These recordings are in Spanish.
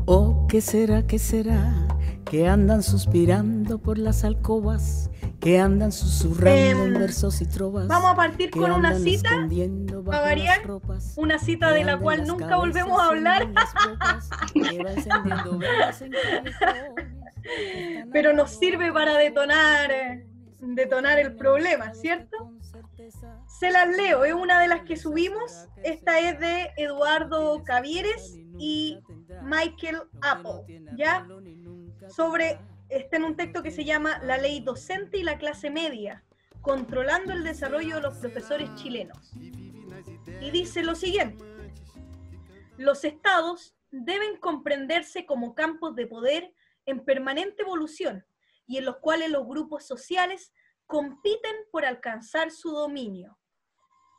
Oh, qué será, que andan suspirando por las alcobas, que andan susurrando en versos y trovas. Vamos a partir con una cita, a variar, ropas, una cita de la cual nunca volvemos a hablar, pero nos sirve para detonar el problema, ¿cierto? Se las leo, es una de las que subimos. Esta es de Eduardo Cavieres y Michael Apple, ¿ya? Está en un texto que se llama La ley docente y la clase media, controlando el desarrollo de los profesores chilenos. Y dice lo siguiente: los estados deben comprenderse como campos de poder en permanente evolución y en los cuales los grupos sociales compiten por alcanzar su dominio.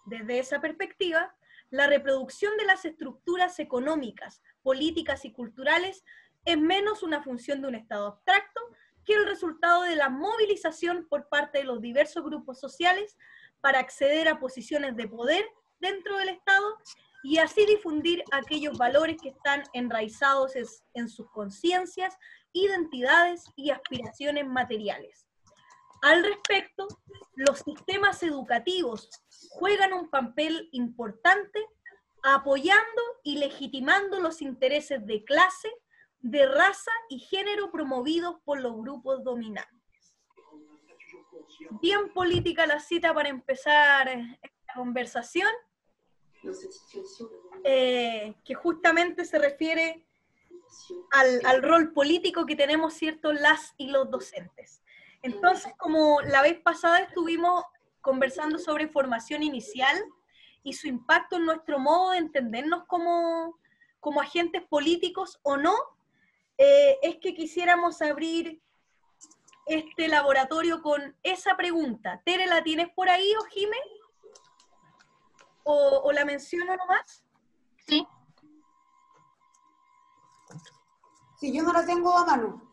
Desde esa perspectiva, la reproducción de las estructuras económicas, políticas y culturales es menos una función de un Estado abstracto que el resultado de la movilización por parte de los diversos grupos sociales para acceder a posiciones de poder dentro del Estado y así difundir aquellos valores que están enraizados en sus conciencias, identidades y aspiraciones materiales. Al respecto, los sistemas educativos juegan un papel importante apoyando y legitimando los intereses de clase, de raza y género promovidos por los grupos dominantes. Bien política la cita para empezar esta conversación, que justamente se refiere al rol político que tenemos, ¿cierto?, las y los docentes. Entonces, como la vez pasada estuvimos conversando sobre formación inicial y su impacto en nuestro modo de entendernos como agentes políticos o no, es que quisiéramos abrir este laboratorio con esa pregunta. Tere, ¿la tienes por ahí, o Jime? ¿O la menciono nomás? Sí. Si yo no la tengo a mano.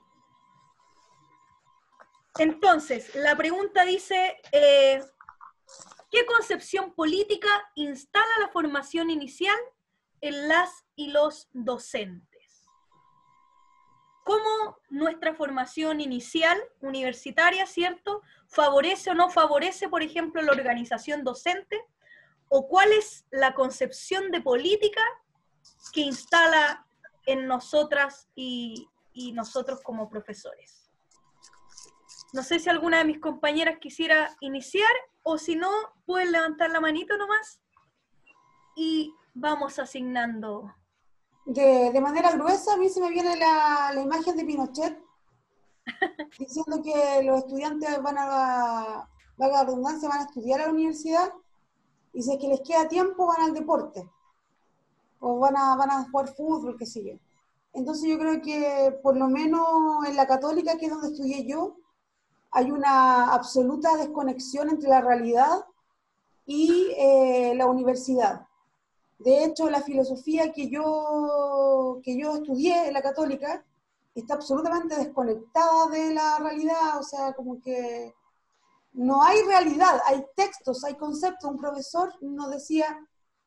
Entonces, la pregunta dice, ¿qué concepción política instala la formación inicial en las y los docentes? ¿Cómo nuestra formación inicial, universitaria, ¿cierto?, favorece o no favorece, por ejemplo, la organización docente? ¿O cuál es la concepción de política que instala en nosotras y nosotros como profesores? No sé si alguna de mis compañeras quisiera iniciar, o si no, pueden levantar la manito nomás y vamos asignando. De manera gruesa, a mí se me viene la imagen de Pinochet diciendo que los estudiantes valga la redundancia, van a estudiar a la universidad y si es que les queda tiempo van al deporte o van a jugar fútbol, qué sé yo. Entonces yo creo que por lo menos en la Católica, que es donde estudié yo, hay una absoluta desconexión entre la realidad y la universidad. De hecho, la filosofía que yo estudié en la Católica está absolutamente desconectada de la realidad, o sea, como que no hay realidad, hay textos, hay conceptos. Un profesor nos decía,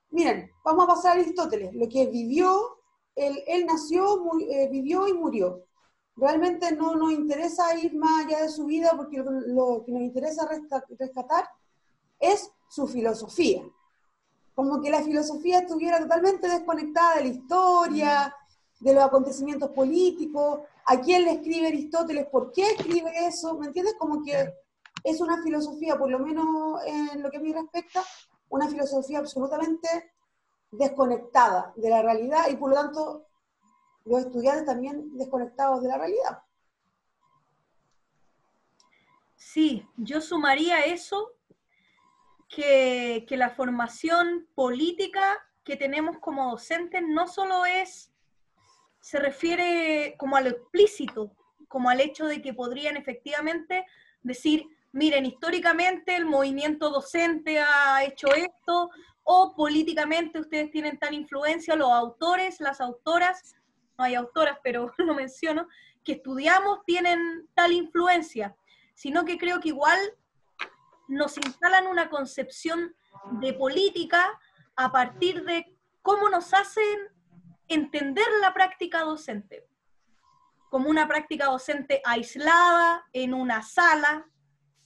miren, vamos a pasar a Aristóteles, lo que vivió, él nació, vivió y murió. Realmente no nos interesa ir más allá de su vida, porque lo que nos interesa rescatar es su filosofía. Como que la filosofía estuviera totalmente desconectada de la historia, de los acontecimientos políticos, a quién le escribe Aristóteles, por qué escribe eso, ¿me entiendes? Como que es una filosofía, por lo menos en lo que a mí respecta, una filosofía absolutamente desconectada de la realidad y por lo tanto los estudiantes también desconectados de la realidad. Sí, yo sumaría eso, que la formación política que tenemos como docentes no solo se refiere como a lo explícito, como al hecho de que podrían efectivamente decir, miren, históricamente el movimiento docente ha hecho esto, o políticamente ustedes tienen tal influencia, los autores, las autoras, no hay autoras, pero lo menciono, que estudiamos tienen tal influencia, sino que creo que igual nos instalan una concepción de política a partir de cómo nos hacen entender la práctica docente como una práctica docente aislada en una sala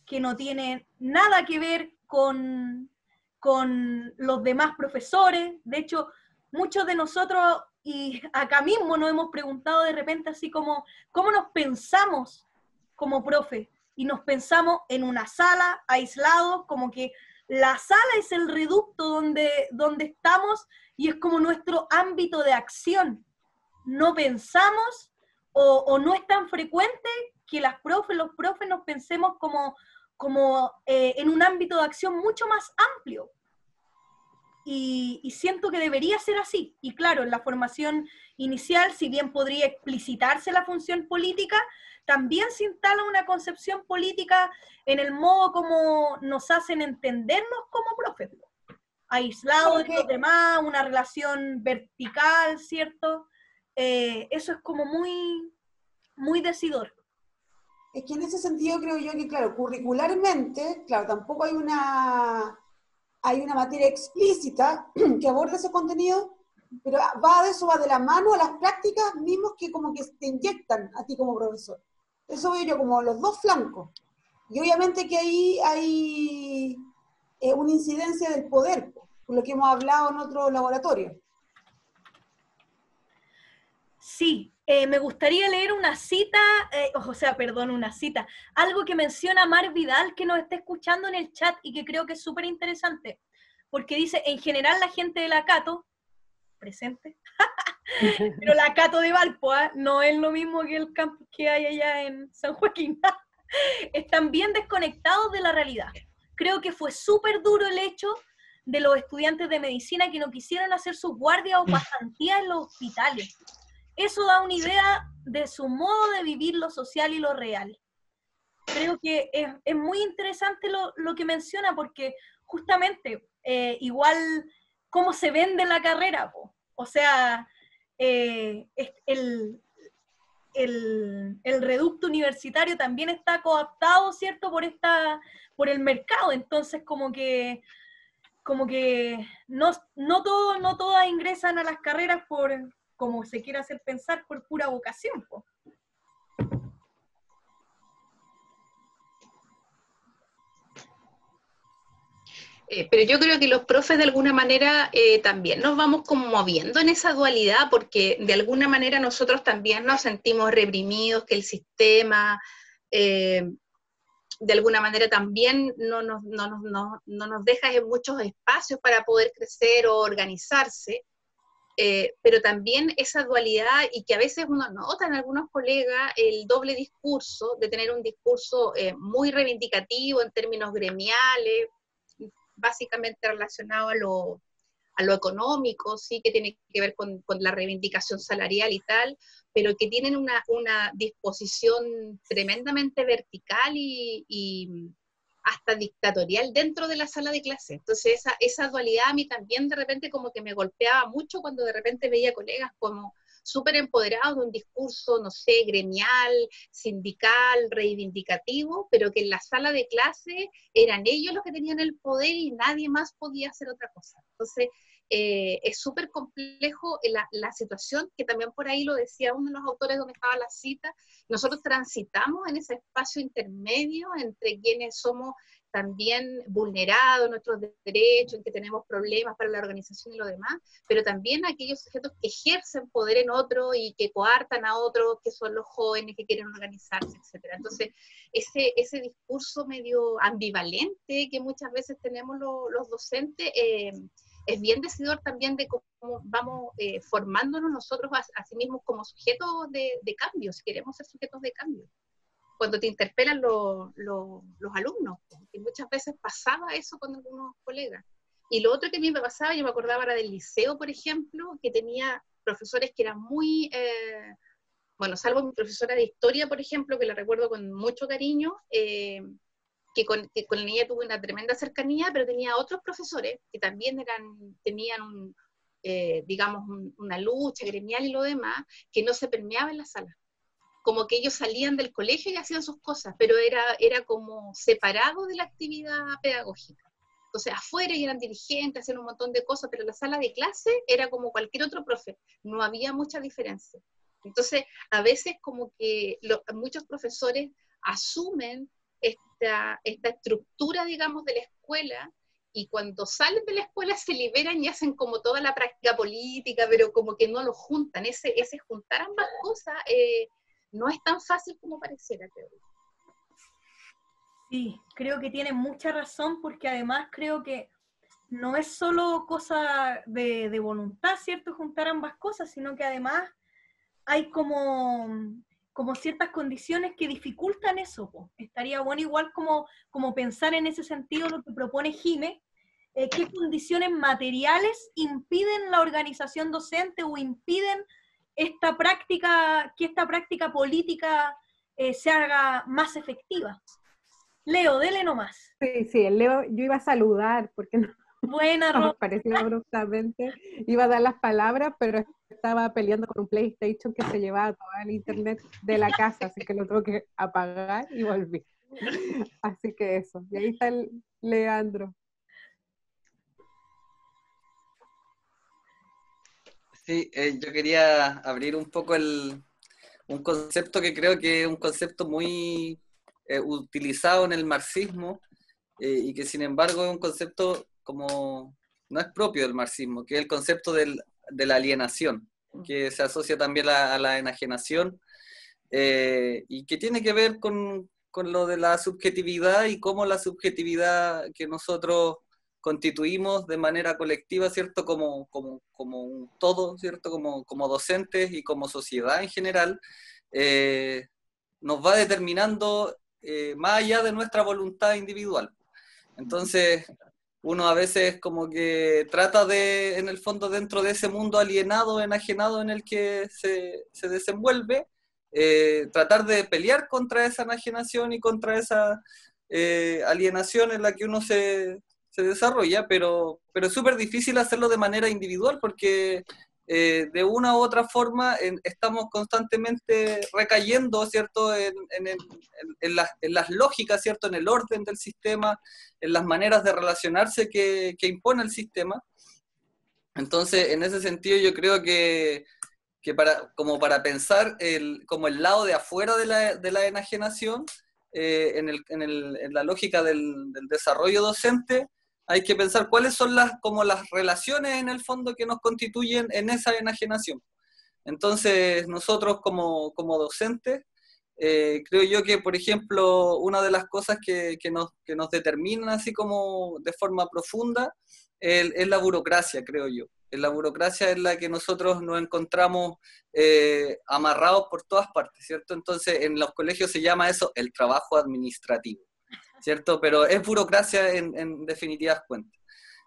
que no tiene nada que ver con los demás profesores. De hecho, muchos de nosotros, y acá mismo nos hemos preguntado de repente así como, ¿cómo nos pensamos como profe? Y nos pensamos en una sala, aislados, como que la sala es el reducto donde estamos y es como nuestro ámbito de acción. No pensamos o no es tan frecuente que los profes nos pensemos como en un ámbito de acción mucho más amplio. Y siento que debería ser así. Y claro, en la formación inicial, si bien podría explicitarse la función política, también se instala una concepción política en el modo como nos hacen entendernos como profes. Aislados de los demás, una relación vertical, ¿cierto? Eso es como muy, muy decidor. Es que en ese sentido creo yo que, claro, curricularmente, claro, tampoco hay una materia explícita que aborde ese contenido, pero va de la mano a las prácticas mismos que como que te inyectan a ti como profesor. Eso veo yo como los dos flancos. Y obviamente que ahí hay una incidencia del poder, por lo que hemos hablado en otros laboratorios. Sí, me gustaría leer una cita, algo que menciona Mar Vidal, que nos está escuchando en el chat y que creo que es súper interesante, porque dice, en general la gente de la Cato, presente, pero la Cato de Valpo, no es lo mismo que el campus que hay allá en San Joaquín, están bien desconectados de la realidad. Creo que fue súper duro el hecho de los estudiantes de medicina que no quisieron hacer sus guardias o pasantías en los hospitales. Eso da una idea de su modo de vivir lo social y lo real. Creo que es muy interesante lo que menciona, porque justamente igual cómo se vende la carrera, po. O sea, el reducto universitario también está cooptado, ¿cierto?, por el mercado. Entonces como que no todas ingresan a las carreras por, como se quiere hacer pensar, por pura vocación, po. Pero yo creo que los profes de alguna manera también nos vamos como moviendo en esa dualidad, porque de alguna manera nosotros también nos sentimos reprimidos, que el sistema de alguna manera también no nos deja en muchos espacios para poder crecer o organizarse, pero también esa dualidad, y que a veces uno nota en algunos colegas el doble discurso, de tener un discurso muy reivindicativo en términos gremiales, básicamente relacionado a lo económico, sí, que tiene que ver con la reivindicación salarial y tal, pero que tienen una disposición tremendamente vertical y hasta dictatorial dentro de la sala de clase. Entonces esa dualidad a mí también de repente como que me golpeaba mucho cuando de repente veía colegas como súper empoderados de un discurso, no sé, gremial, sindical, reivindicativo, pero que en la sala de clase eran ellos los que tenían el poder y nadie más podía hacer otra cosa. Entonces, es súper complejo la situación, que también por ahí lo decía uno de los autores donde estaba la cita. Nosotros transitamos en ese espacio intermedio entre quienes somos también vulnerados nuestros derechos, en que tenemos problemas para la organización y lo demás, pero también aquellos sujetos que ejercen poder en otro y que coartan a otros, que son los jóvenes que quieren organizarse, etc. Entonces, ese discurso medio ambivalente que muchas veces tenemos los docentes, es bien decidor también de cómo vamos formándonos nosotros a sí mismos como sujetos de cambio, si queremos ser sujetos de cambio. Cuando te interpelan los alumnos, que muchas veces pasaba eso con algunos colegas. Y lo otro que a mí me pasaba, yo me acordaba ahora del liceo, por ejemplo, que tenía profesores que eran muy, bueno, salvo mi profesora de historia, por ejemplo, que la recuerdo con mucho cariño, que con ella tuve una tremenda cercanía, pero tenía otros profesores que también tenían digamos, una lucha gremial y lo demás, que no se permeaba en la sala. Como que ellos salían del colegio y hacían sus cosas, pero era como separado de la actividad pedagógica. Entonces afuera y eran dirigentes, hacían un montón de cosas, pero la sala de clase era como cualquier otro profe, no había mucha diferencia. Entonces a veces como que muchos profesores asumen esta estructura, digamos, de la escuela, y cuando salen de la escuela se liberan y hacen como toda la práctica política, pero como que no lo juntan. Ese juntar ambas cosas no es tan fácil como pareciera, creo. Sí, creo que tiene mucha razón, porque además creo que no es solo cosa de voluntad, ¿cierto?, juntar ambas cosas, sino que además hay como ciertas condiciones que dificultan eso, po. Estaría bueno igual como pensar en ese sentido lo que propone Jime, qué condiciones materiales impiden la organización docente o impiden que esta práctica política se haga más efectiva. Leo, dele nomás. Sí, el Leo, yo iba a saludar, porque no Buena, Ro. apareció abruptamente, iba a dar las palabras, pero estaba peleando con un PlayStation que se llevaba todo el internet de la casa, así que lo tuve que apagar y volví. Así que eso, y ahí está el Leandro. Sí, yo quería abrir un poco un concepto que creo que es un concepto muy utilizado en el marxismo, y que sin embargo es un concepto como no es propio del marxismo, que es el concepto de la alienación, que se asocia también a la enajenación, y que tiene que ver con lo de la subjetividad y cómo la subjetividad que nosotros constituimos de manera colectiva, ¿cierto? Como un todo, ¿cierto? Como docentes y como sociedad en general, nos va determinando más allá de nuestra voluntad individual. Entonces, uno a veces como que trata de, en el fondo, dentro de ese mundo alienado, enajenado en el que se desenvuelve, tratar de pelear contra esa enajenación y contra esa alienación en la que uno se desarrolla, pero es súper difícil hacerlo de manera individual, porque de una u otra forma estamos constantemente recayendo, ¿cierto?, en las lógicas, ¿cierto?, en el orden del sistema, en las maneras de relacionarse que impone el sistema. Entonces, en ese sentido, yo creo que para pensar como el lado de afuera de la enajenación, en la lógica del desarrollo docente, hay que pensar cuáles son las relaciones en el fondo que nos constituyen en esa enajenación. Entonces, nosotros como docentes, creo yo que, por ejemplo, una de las cosas que nos determinan así como de forma profunda es la burocracia, creo yo. La burocracia en la que nosotros nos encontramos amarrados por todas partes, ¿cierto? Entonces, en los colegios se llama eso el trabajo administrativo, ¿cierto? Pero es burocracia en definitivas cuentas.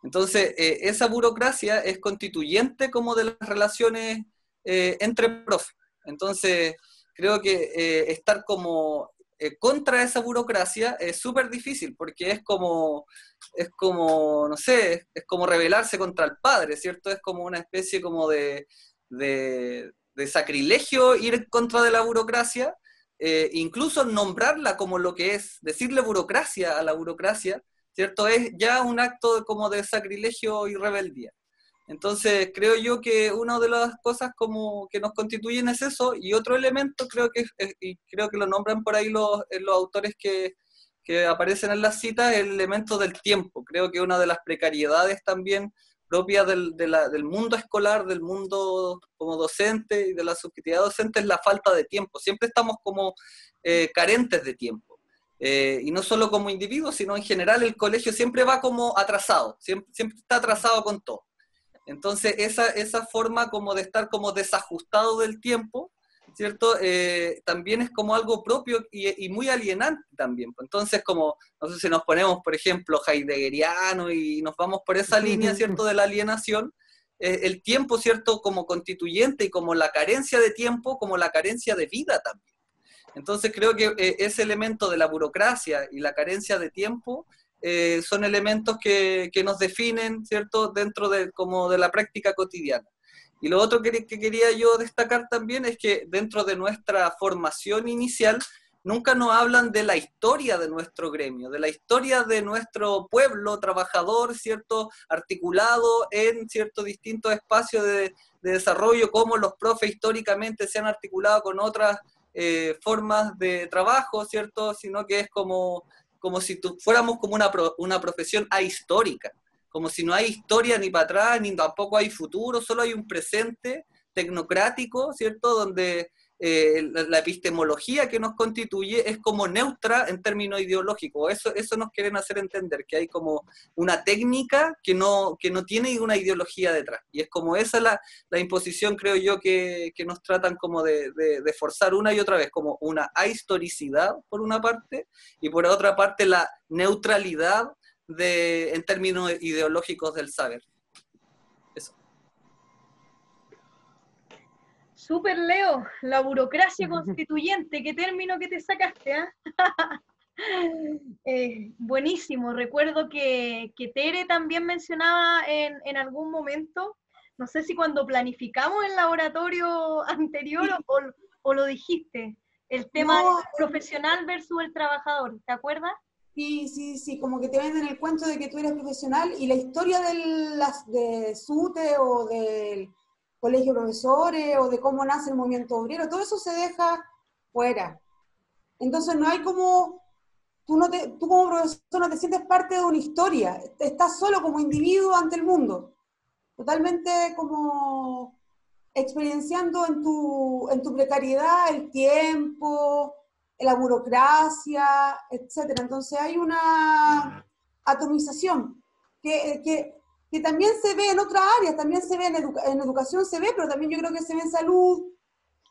Entonces, esa burocracia es constituyente como de las relaciones entre profes. Entonces, creo que estar como contra esa burocracia es súper difícil, porque es como, no sé, es como rebelarse contra el padre, ¿cierto? Es como una especie como de sacrilegio ir en contra de la burocracia, incluso nombrarla como lo que es, decirle burocracia a la burocracia, ¿cierto? Es ya un acto como de sacrilegio y rebeldía. Entonces, creo yo que una de las cosas como que nos constituyen es eso, y otro elemento y creo que lo nombran por ahí los autores que aparecen en las citas, el elemento del tiempo. Creo que una de las precariedades también propias del mundo escolar, del mundo como docente y de la subjetividad docente es la falta de tiempo. Siempre estamos como carentes de tiempo. Y no solo como individuos, sino en general el colegio siempre va como atrasado, siempre está atrasado con todo. Entonces, esa forma como de estar como desajustado del tiempo, ¿cierto? También es como algo propio y muy alienante también. Entonces, como, no sé si nos ponemos, por ejemplo, heideggeriano y nos vamos por esa línea, ¿cierto?, de la alienación, el tiempo, ¿cierto?, como constituyente y como la carencia de tiempo, como la carencia de vida también. Entonces, creo que ese elemento de la burocracia y la carencia de tiempo son elementos que nos definen, ¿cierto?, dentro de la práctica cotidiana. Y lo otro que quería yo destacar también es que dentro de nuestra formación inicial, nunca nos hablan de la historia de nuestro gremio, de la historia de nuestro pueblo trabajador, ¿cierto? Articulado en ciertos distintos espacios de desarrollo, cómo los profes históricamente se han articulado con otras formas de trabajo, ¿cierto? Sino que es como si fuéramos como una profesión ahistórica, como si no hay historia ni para atrás, ni tampoco hay futuro, solo hay un presente tecnocrático, ¿cierto? Donde la epistemología que nos constituye es como neutra en términos ideológicos. Eso nos quieren hacer entender, que hay como una técnica que no tiene una ideología detrás. Y es como esa la imposición, creo yo, que nos tratan como de forzar una y otra vez, como una ahistoricidad por una parte, y por otra parte la neutralidad en términos ideológicos del saber. Eso. Súper, Leo, la burocracia constituyente, qué término que te sacaste, ¿ah? Buenísimo, recuerdo que Tere también mencionaba en algún momento, no sé si cuando planificamos el laboratorio anterior o lo dijiste, el tema No, del profesional versus el trabajador, ¿te acuerdas? sí, como que te venden el cuento de que tú eres profesional y la historia de SUTE o del colegio de profesores o de cómo nace el movimiento obrero, todo eso se deja fuera. Entonces no hay como, tú como profesor no te sientes parte de una historia, estás solo como individuo ante el mundo, totalmente como experienciando en tu precariedad el tiempo, la burocracia, etcétera. Entonces hay una atomización que también se ve en otras áreas, también se ve en educación, se ve, pero también yo creo que se ve en salud,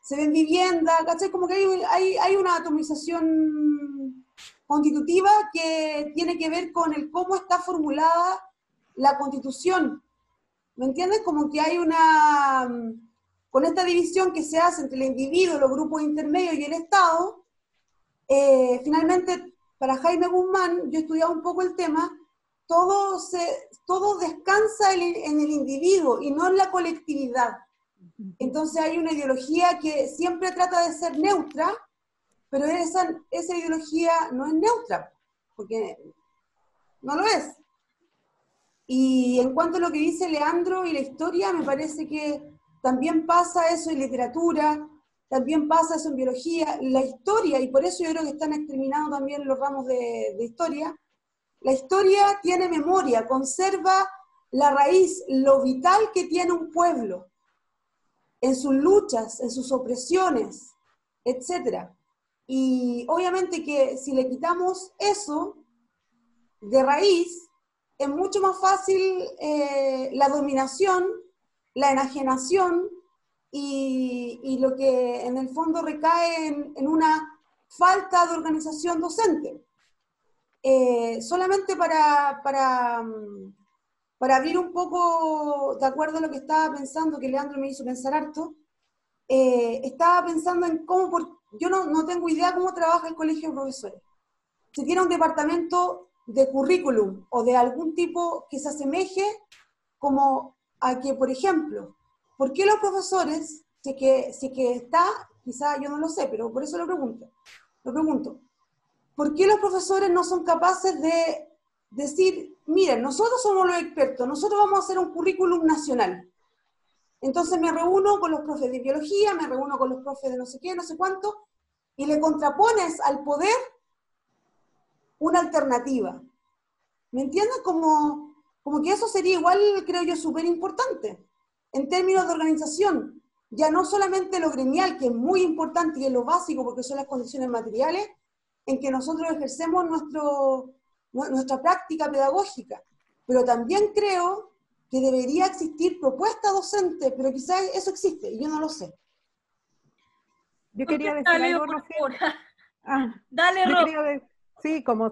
se ve en vivienda, ¿cachai? Como que hay una atomización constitutiva que tiene que ver con el cómo está formulada la Constitución. ¿Me entiendes? Como que hay con esta división que se hace entre el individuo, los grupos intermedios y el Estado, finalmente, para Jaime Guzmán, yo he estudiado un poco el tema, todo descansa en el individuo y no en la colectividad. Entonces hay una ideología que siempre trata de ser neutra, pero esa ideología no es neutra, porque no lo es. Y en cuanto a lo que dice Leandro y la historia, me parece que también pasa eso en literatura, también pasa eso en biología, la historia, y por eso yo creo que están exterminados también los ramos de historia. La historia tiene memoria, conserva la raíz, lo vital que tiene un pueblo, en sus luchas, en sus opresiones, etc. Y obviamente que si le quitamos eso de raíz, es mucho más fácil la dominación, la enajenación y lo que en el fondo recae en una falta de organización docente. Solamente para abrir un poco, de acuerdo a lo que estaba pensando, que Leandro me hizo pensar harto, estaba pensando en yo no tengo idea cómo trabaja el colegio de profesores. Si tiene un departamento de currículum o de algún tipo que se asemeje como a que, por ejemplo, ¿por qué los profesores, si que está, quizá yo no lo sé, pero por eso lo pregunto, ¿por qué los profesores no son capaces de decir, miren, nosotros somos los expertos, nosotros vamos a hacer un currículum nacional? Entonces me reúno con los profes de biología, me reúno con los profes de no sé qué, no sé cuánto, y le contrapones al poder una alternativa. ¿Me entiendes? Como que eso sería igual, creo yo, súper importante. En términos de organización, ya no solamente lo gremial, que es muy importante y es lo básico porque son las condiciones materiales en que nosotros ejercemos nuestra práctica pedagógica, pero también creo que debería existir propuesta docente, pero quizás eso existe y yo no lo sé. Yo quería decir algo, Rocío. Dale, Ro. Sí, como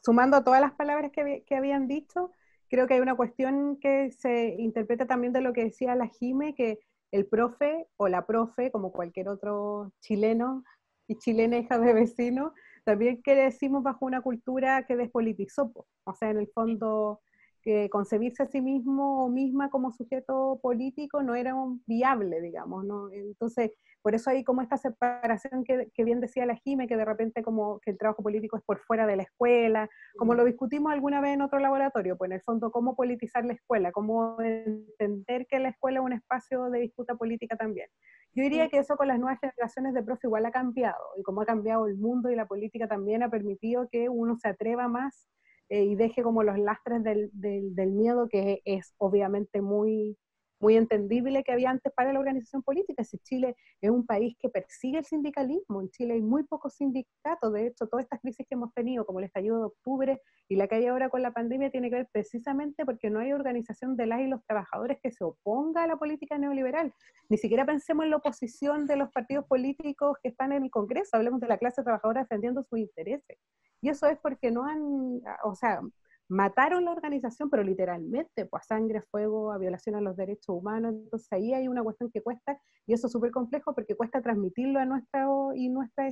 sumando a todas las palabras que habían dicho, creo que hay una cuestión que se interpreta también de lo que decía la Jime, que el profe o la profe, como cualquier otro chileno y chilena hija de vecino, también crecimos bajo una cultura que despolitizó. O sea, en el fondo, que concebirse a sí mismo o misma como sujeto político no era viable, digamos, ¿no? Entonces, por eso hay como esta separación que bien decía la Jime, que de repente como que el trabajo político es por fuera de la escuela, como lo discutimos alguna vez en otro laboratorio, pues en el fondo cómo politizar la escuela, cómo entender que la escuela es un espacio de disputa política también. Yo diría que eso con las nuevas generaciones de profe igual ha cambiado, y como ha cambiado el mundo y la política también ha permitido que uno se atreva más y deje como los lastres del miedo, que es obviamente muy, muy entendible que había antes para la organización política. Si Chile es un país que persigue el sindicalismo, en Chile hay muy pocos sindicatos, de hecho todas estas crisis que hemos tenido, como el estallido de octubre y la que hay ahora con la pandemia, tiene que ver precisamente porque no hay organización de las y los trabajadores que se oponga a la política neoliberal. Ni siquiera pensemos en la oposición de los partidos políticos que están en el Congreso, hablemos de la clase trabajadora defendiendo sus intereses. Y eso es porque no han, o sea, mataron la organización, pero literalmente, pues a sangre, fuego, a violación a los derechos humanos. Entonces ahí hay una cuestión que cuesta, y eso es súper complejo porque cuesta transmitirlo a nuestras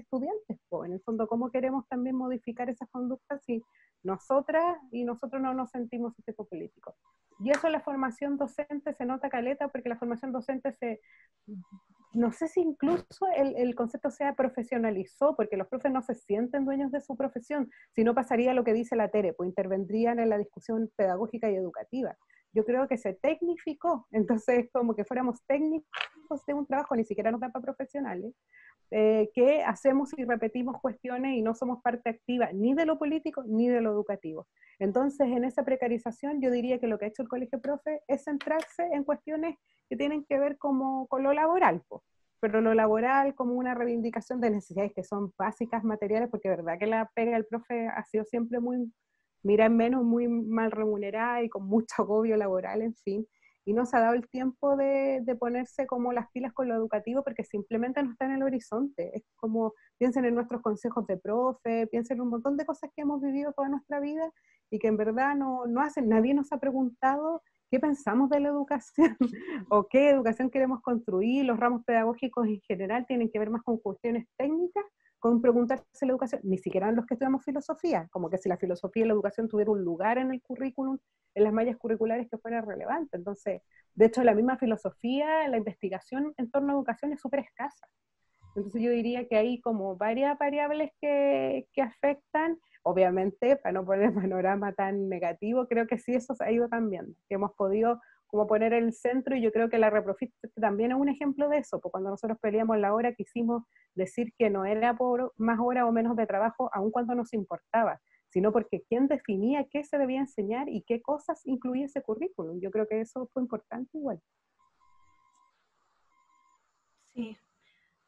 estudiantes. Pues en el fondo, ¿cómo queremos también modificar esas conductas si nosotras y nosotros no nos sentimos sujetos políticos? Y eso en la formación docente se nota caleta, porque la formación docente no sé si incluso el concepto se profesionalizó, porque los profes no se sienten dueños de su profesión, si no pasaría lo que dice la Tere, pues intervendrían en la discusión pedagógica y educativa. Yo creo que se tecnificó, entonces como que fuéramos técnicos de un trabajo, ni siquiera nos da para profesionales, que hacemos y repetimos cuestiones y no somos parte activa ni de lo político ni de lo educativo. Entonces, en esa precarización, yo diría que lo que ha hecho el Colegio Profe es centrarse en cuestiones que tienen que ver con lo laboral, pues. Pero lo laboral como una reivindicación de necesidades que son básicas, materiales, porque es verdad que la pega del profe ha sido siempre muy, mira en menos, muy mal remunerada y con mucho agobio laboral, en fin, y no se ha dado el tiempo de ponerse como las pilas con lo educativo porque simplemente no está en el horizonte. Es como, piensen en nuestros consejos de profe, piensen en un montón de cosas que hemos vivido toda nuestra vida y que en verdad no hacen, nadie nos ha preguntado qué pensamos de la educación o qué educación queremos construir. Los ramos pedagógicos en general tienen que ver más con cuestiones técnicas, con preguntarse la educación, ni siquiera los que estudiamos filosofía, como que si la filosofía y la educación tuviera un lugar en el currículum, en las mallas curriculares que fuera relevante. Entonces, de hecho, la misma filosofía, la investigación en torno a educación es súper escasa. Entonces yo diría que hay como varias variables que afectan, obviamente, para no poner panorama tan negativo, creo que sí eso se ha ido cambiando, que hemos podido como poner en el centro, y yo creo que la Reprofit también es un ejemplo de eso, porque cuando nosotros peleamos la hora quisimos decir que no era por más horas o menos de trabajo, aun cuando nos importaba, sino porque quién definía qué se debía enseñar y qué cosas incluía ese currículum. Yo creo que eso fue importante igual. Sí.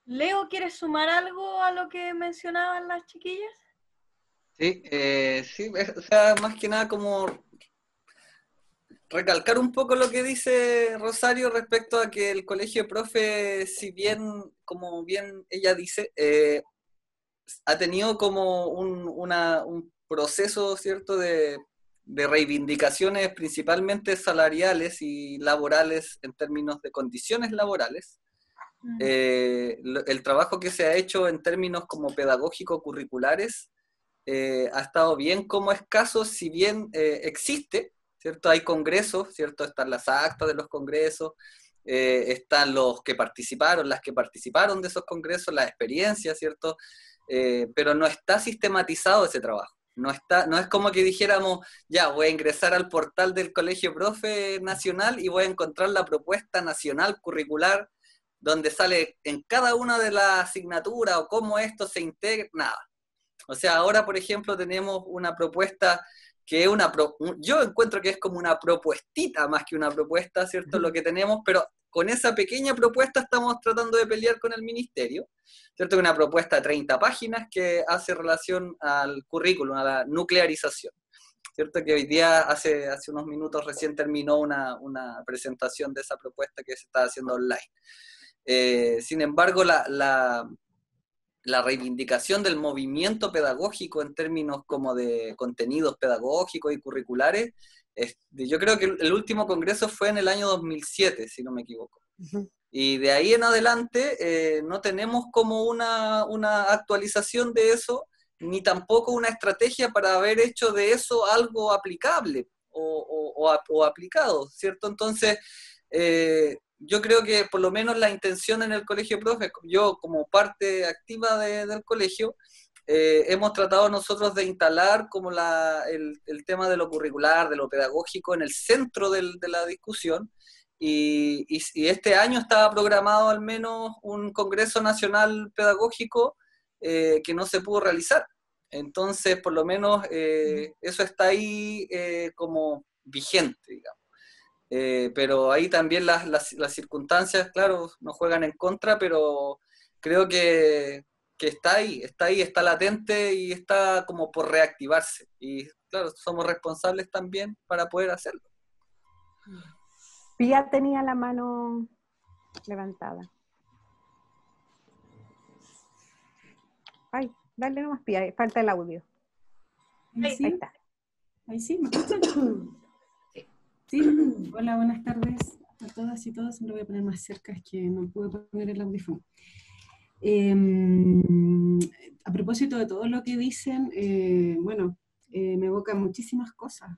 Leo, ¿quieres sumar algo a lo que mencionaban las chiquillas? Sí, sí, o sea, más que nada como recalcar un poco lo que dice Rosario respecto a que el colegio de profe, si bien, como bien ella dice, ha tenido como un proceso, ¿cierto?, de reivindicaciones principalmente salariales y laborales en términos de condiciones laborales. El trabajo que se ha hecho en términos como pedagógico-curriculares ha estado bien como escaso, si bien existe, ¿cierto? Hay congresos, ¿cierto? Están las actas de los congresos, están los que participaron, las que participaron de esos congresos, las experiencias, ¿cierto? Pero no está sistematizado ese trabajo. No es como que dijéramos, ya, voy a ingresar al portal del Colegio Profe Nacional y voy a encontrar la propuesta nacional curricular donde sale en cada una de las asignaturas o cómo esto se integra, nada. O sea, ahora, por ejemplo, tenemos una propuesta que es yo encuentro que es como una propuestita más que una propuesta, ¿cierto? Lo que tenemos, pero con esa pequeña propuesta estamos tratando de pelear con el ministerio, ¿cierto? Una propuesta de 30 páginas que hace relación al currículum, a la nuclearización, ¿cierto? Que hoy día, hace unos minutos recién terminó una presentación de esa propuesta que se está haciendo online. Sin embargo, la reivindicación del movimiento pedagógico en términos como de contenidos pedagógicos y curriculares, yo creo que el último congreso fue en el año 2007, si no me equivoco. Y de ahí en adelante no tenemos como una actualización de eso, ni tampoco una estrategia para haber hecho de eso algo aplicable o aplicados, ¿cierto? Entonces, yo creo que por lo menos la intención en el colegio de profes, yo como parte activa del colegio, hemos tratado nosotros de instalar como el tema de lo curricular, de lo pedagógico en el centro de la discusión, y este año estaba programado al menos un Congreso Nacional Pedagógico que no se pudo realizar. Entonces, por lo menos eso está ahí como vigente, digamos. Pero ahí también las circunstancias, claro, nos juegan en contra, pero creo que está ahí, está latente y está como por reactivarse. Y claro, somos responsables también para poder hacerlo. Pía tenía la mano levantada. Ay, dale nomás, Pía, falta el audio. Ahí sí. Ahí está. Ahí sí, ¿me escuchan? Sí. Hola, buenas tardes a todas y todos. Me lo voy a poner más cerca, es que no pude poner el audífono. A propósito de todo lo que dicen, bueno, me evoca muchísimas cosas.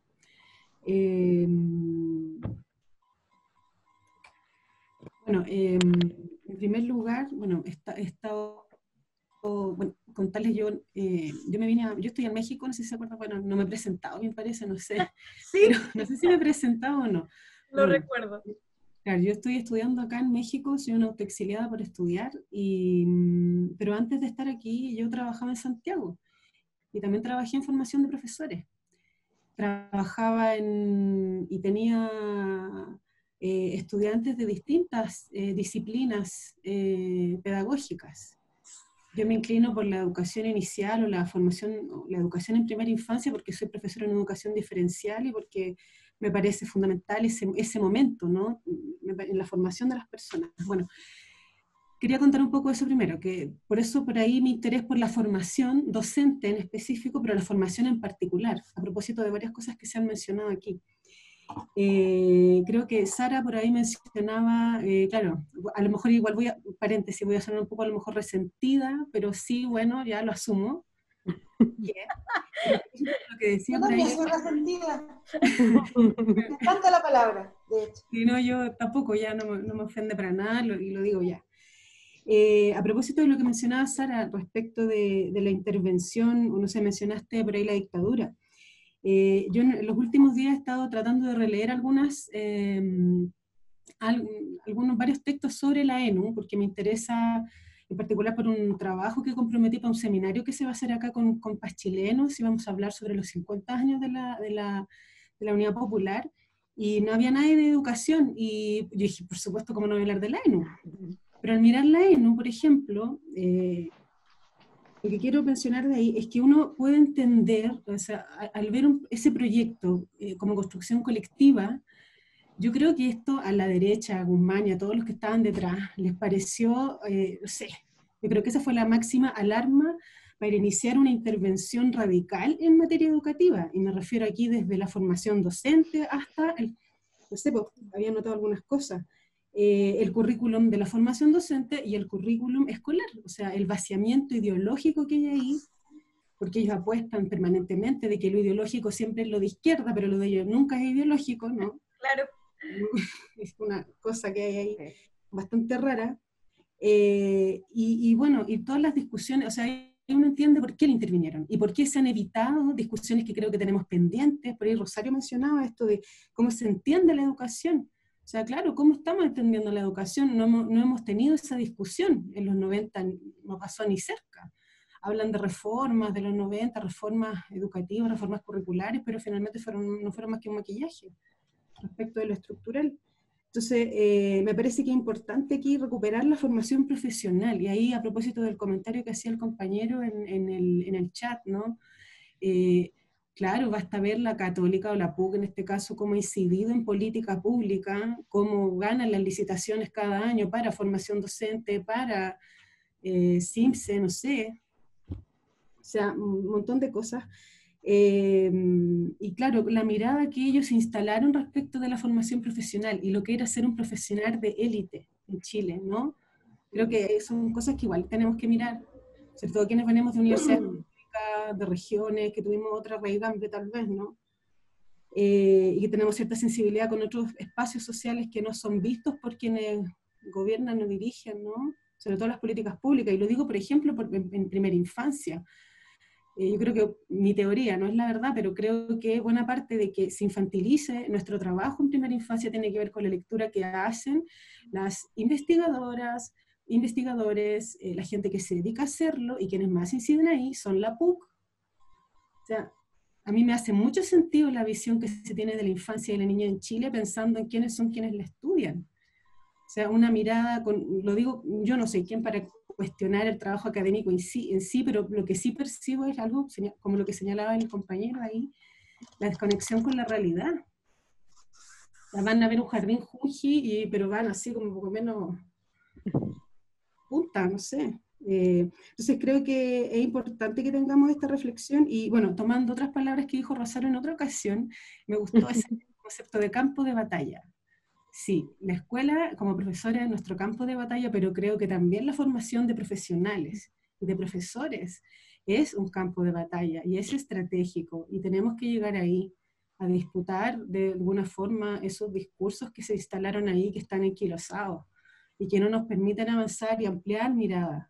Bueno, en primer lugar, bueno, he estado, bueno, contarles yo yo estoy en México, no sé si se acuerdan, bueno, no me he presentado, me parece, no sé, Sí, pero no sé si me he presentado o no. lo Bueno, recuerdo. claro, yo estoy estudiando acá en México, soy una autoexiliada por estudiar, pero antes de estar aquí yo trabajaba en Santiago y también trabajé en formación de profesores. Trabajaba y tenía estudiantes de distintas disciplinas pedagógicas. Yo me inclino por la educación inicial o la formación, o la educación en primera infancia, porque soy profesora en educación diferencial y porque me parece fundamental ese momento, ¿no? En la formación de las personas. Bueno, quería contar un poco de eso primero, que por eso por ahí mi interés por la formación docente en específico, pero la formación en particular, a propósito de varias cosas que se han mencionado aquí. Creo que Sara por ahí mencionaba, claro, a lo mejor igual paréntesis, voy a sonar un poco a lo mejor resentida, pero sí, bueno, ya lo asumo. Lo que decía Yo por ahí, también soy resentida. Me encanta la palabra, de hecho. y no, yo tampoco, ya no me ofende para nada, y lo digo ya. A propósito de lo que mencionaba Sara respecto de la intervención, o no sé, mencionaste por ahí la dictadura. Yo en los últimos días he estado tratando de releer varios textos sobre la ENU, porque me interesa en particular por un trabajo que comprometí para un seminario que se va a hacer acá con compas chilenos, y vamos a hablar sobre los 50 años de la Unidad Popular, y no había nadie de educación, y yo dije, por supuesto, ¿cómo no voy a hablar de la ENU? Pero al mirar la ENU, por ejemplo, lo que quiero mencionar de ahí es que uno puede entender, o sea, al ver ese proyecto como construcción colectiva, yo creo que esto a la derecha, a Guzmán y a todos los que estaban detrás, les pareció, no sé, yo creo que esa fue la máxima alarma para iniciar una intervención radical en materia educativa, y me refiero aquí desde la formación docente hasta, no sé, pues, había notado algunas cosas, el currículum de la formación docente y el currículum escolar, o sea, el vaciamiento ideológico que hay ahí, porque ellos apuestan permanentemente de que lo ideológico siempre es lo de izquierda, pero lo de ellos nunca es ideológico, ¿no? Claro. Es una cosa que hay ahí bastante rara. Y bueno, y todas las discusiones, o sea, uno entiende por qué le intervinieron y por qué se han evitado discusiones que creo que tenemos pendientes. Por ahí Rosario mencionaba esto de cómo se entiende la educación. O sea, claro, ¿cómo estamos entendiendo la educación? No hemos tenido esa discusión. En los 90 no pasó ni cerca. Hablan de reformas de los 90, reformas educativas, reformas curriculares, pero finalmente no fueron más que un maquillaje respecto de lo estructural. Entonces, me parece que es importante aquí recuperar la formación profesional, y ahí a propósito del comentario que hacía el compañero en el chat, ¿no? Claro, basta ver la Católica o la PUC en este caso cómo ha incidido en política pública, cómo ganan las licitaciones cada año para formación docente, para CIMSE, no sé, o sea, un montón de cosas. Y claro, la mirada que ellos instalaron respecto de la formación profesional y lo que era ser un profesional de élite en Chile, ¿no? Creo que son cosas que igual tenemos que mirar, sobre todo quienes venimos de universidades públicas, de regiones, que tuvimos otra raigambre tal vez, ¿no? y que tenemos cierta sensibilidad con otros espacios sociales que no son vistos por quienes gobiernan o dirigen, ¿no? Sobre todo las políticas públicas, y lo digo, por ejemplo, en primera infancia. Yo creo que mi teoría no es la verdad, pero creo que buena parte de que se infantilice nuestro trabajo en primera infancia tiene que ver con la lectura que hacen las investigadoras, investigadores, la gente que se dedica a hacerlo, y quienes más inciden ahí son la PUC. O sea, a mí me hace mucho sentido la visión que se tiene de la infancia y la niña en Chile pensando en quiénes son quienes la estudian. O sea, una mirada, lo digo, yo no soy quien para cuestionar el trabajo académico en sí, pero lo que sí percibo es algo, como lo que señalaba el compañero ahí, la desconexión con la realidad. O sea, van a ver un jardín Junji, pero van así como un poco menos punta, no sé. Entonces creo que es importante que tengamos esta reflexión, y bueno, tomando otras palabras que dijo Rosario en otra ocasión, me gustó ese concepto de campo de batalla. Sí, la escuela como profesora es nuestro campo de batalla, pero creo que también la formación de profesionales y de profesores es un campo de batalla, y es estratégico, y tenemos que llegar ahí a disputar de alguna forma esos discursos que se instalaron ahí, que están enquilosados, y que no nos permiten avanzar y ampliar miradas.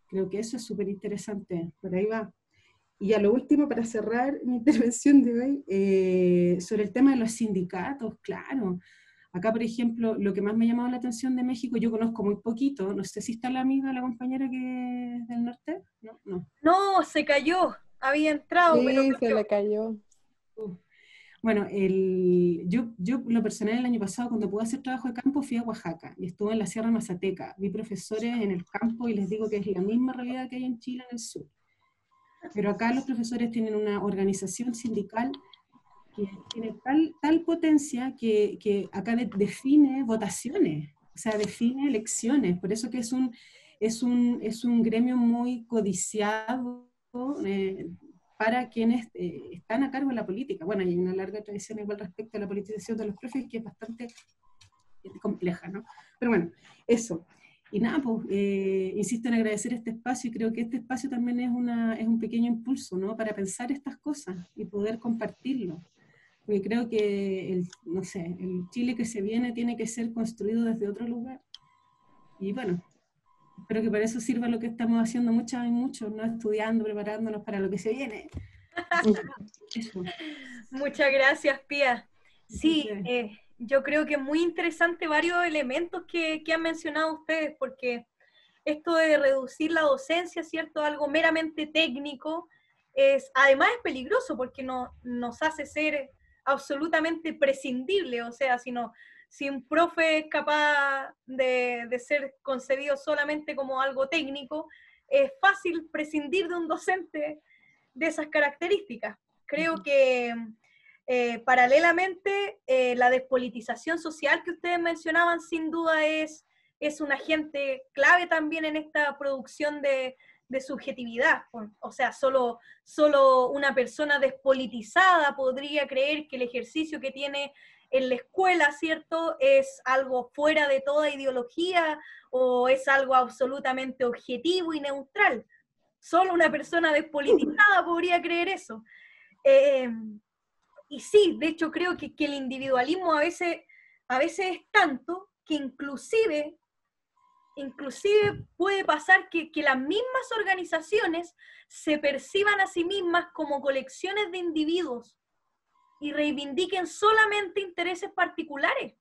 Creo que eso es súper interesante, por ahí va. Y a lo último, para cerrar mi intervención de hoy, sobre el tema de los sindicatos, claro. Acá, por ejemplo, lo que más me ha llamado la atención de México, yo conozco muy poquito, no sé si está la amiga, la compañera que es del norte, ¿no? No. No, se cayó, había entrado, pero Sí, se cayó. le cayó. Bueno, yo lo personal el año pasado, cuando pude hacer trabajo de campo, fui a Oaxaca y estuve en la Sierra Mazateca. Vi profesores en el campo y les digo que es la misma realidad que hay en Chile, en el sur. Pero acá los profesores tienen una organización sindical que tiene tal potencia que acá define votaciones, o sea, define elecciones. Por eso que es un gremio muy codiciado, para quienes están a cargo de la política. Bueno, hay una larga tradición igual respecto a la politización de los profes, que es bastante compleja, ¿no? Pero bueno, eso. Y nada, pues, insisto en agradecer este espacio, y creo que este espacio también es un pequeño impulso, ¿no? Para pensar estas cosas y poder compartirlo. Porque creo que, no sé, el Chile que se viene tiene que ser construido desde otro lugar. Y bueno, espero que para eso sirva lo que estamos haciendo muchas y muchos, ¿no? Estudiando, preparándonos para lo que se viene. Eso. Muchas gracias, Pía. Sí, yo creo que es muy interesante varios elementos que han mencionado ustedes, porque esto de reducir la docencia, ¿cierto?, a algo meramente técnico, además es peligroso, porque nos hace ser absolutamente prescindible. O sea, si un profe es capaz de ser concebido solamente como algo técnico, es fácil prescindir de un docente de esas características. Creo que paralelamente la despolitización social que ustedes mencionaban sin duda es un agente clave también en esta producción de subjetividad. O sea, solo una persona despolitizada podría creer que el ejercicio que tiene en la escuela, ¿cierto?, es algo fuera de toda ideología o es algo absolutamente objetivo y neutral. Solo una persona despolitizada podría creer eso. Y sí, de hecho creo que el individualismo a veces es tanto que inclusive puede pasar que las mismas organizaciones se perciban a sí mismas como colecciones de individuos y reivindiquen solamente intereses particulares,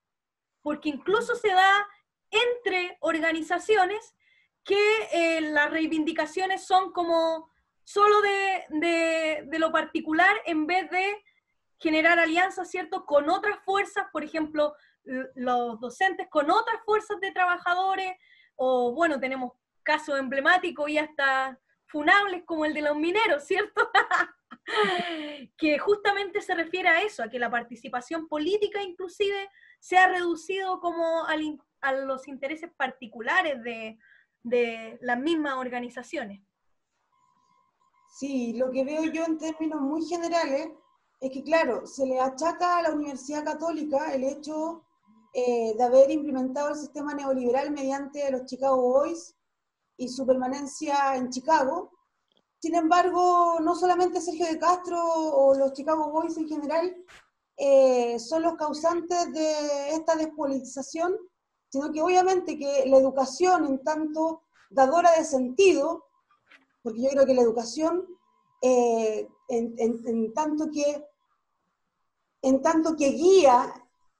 porque incluso se da entre organizaciones que las reivindicaciones son como solo de lo particular, en vez de generar alianzas, ¿cierto?, con otras fuerzas, por ejemplo, los docentes con otras fuerzas de trabajadores, o bueno, tenemos casos emblemáticos y hasta funables como el de los mineros, ¿cierto? Que justamente se refiere a eso, a que la participación política inclusive se ha reducido como a los intereses particulares de las mismas organizaciones. Sí, lo que veo yo en términos muy generales es que, claro, se le achaca a la Universidad Católica el hecho de haber implementado el sistema neoliberal mediante los Chicago Boys y su permanencia en Chicago. Sin embargo, no solamente Sergio de Castro o los Chicago Boys en general son los causantes de esta despolitización, sino que obviamente que la educación en tanto dadora de sentido, porque yo creo que la educación en tanto que guía,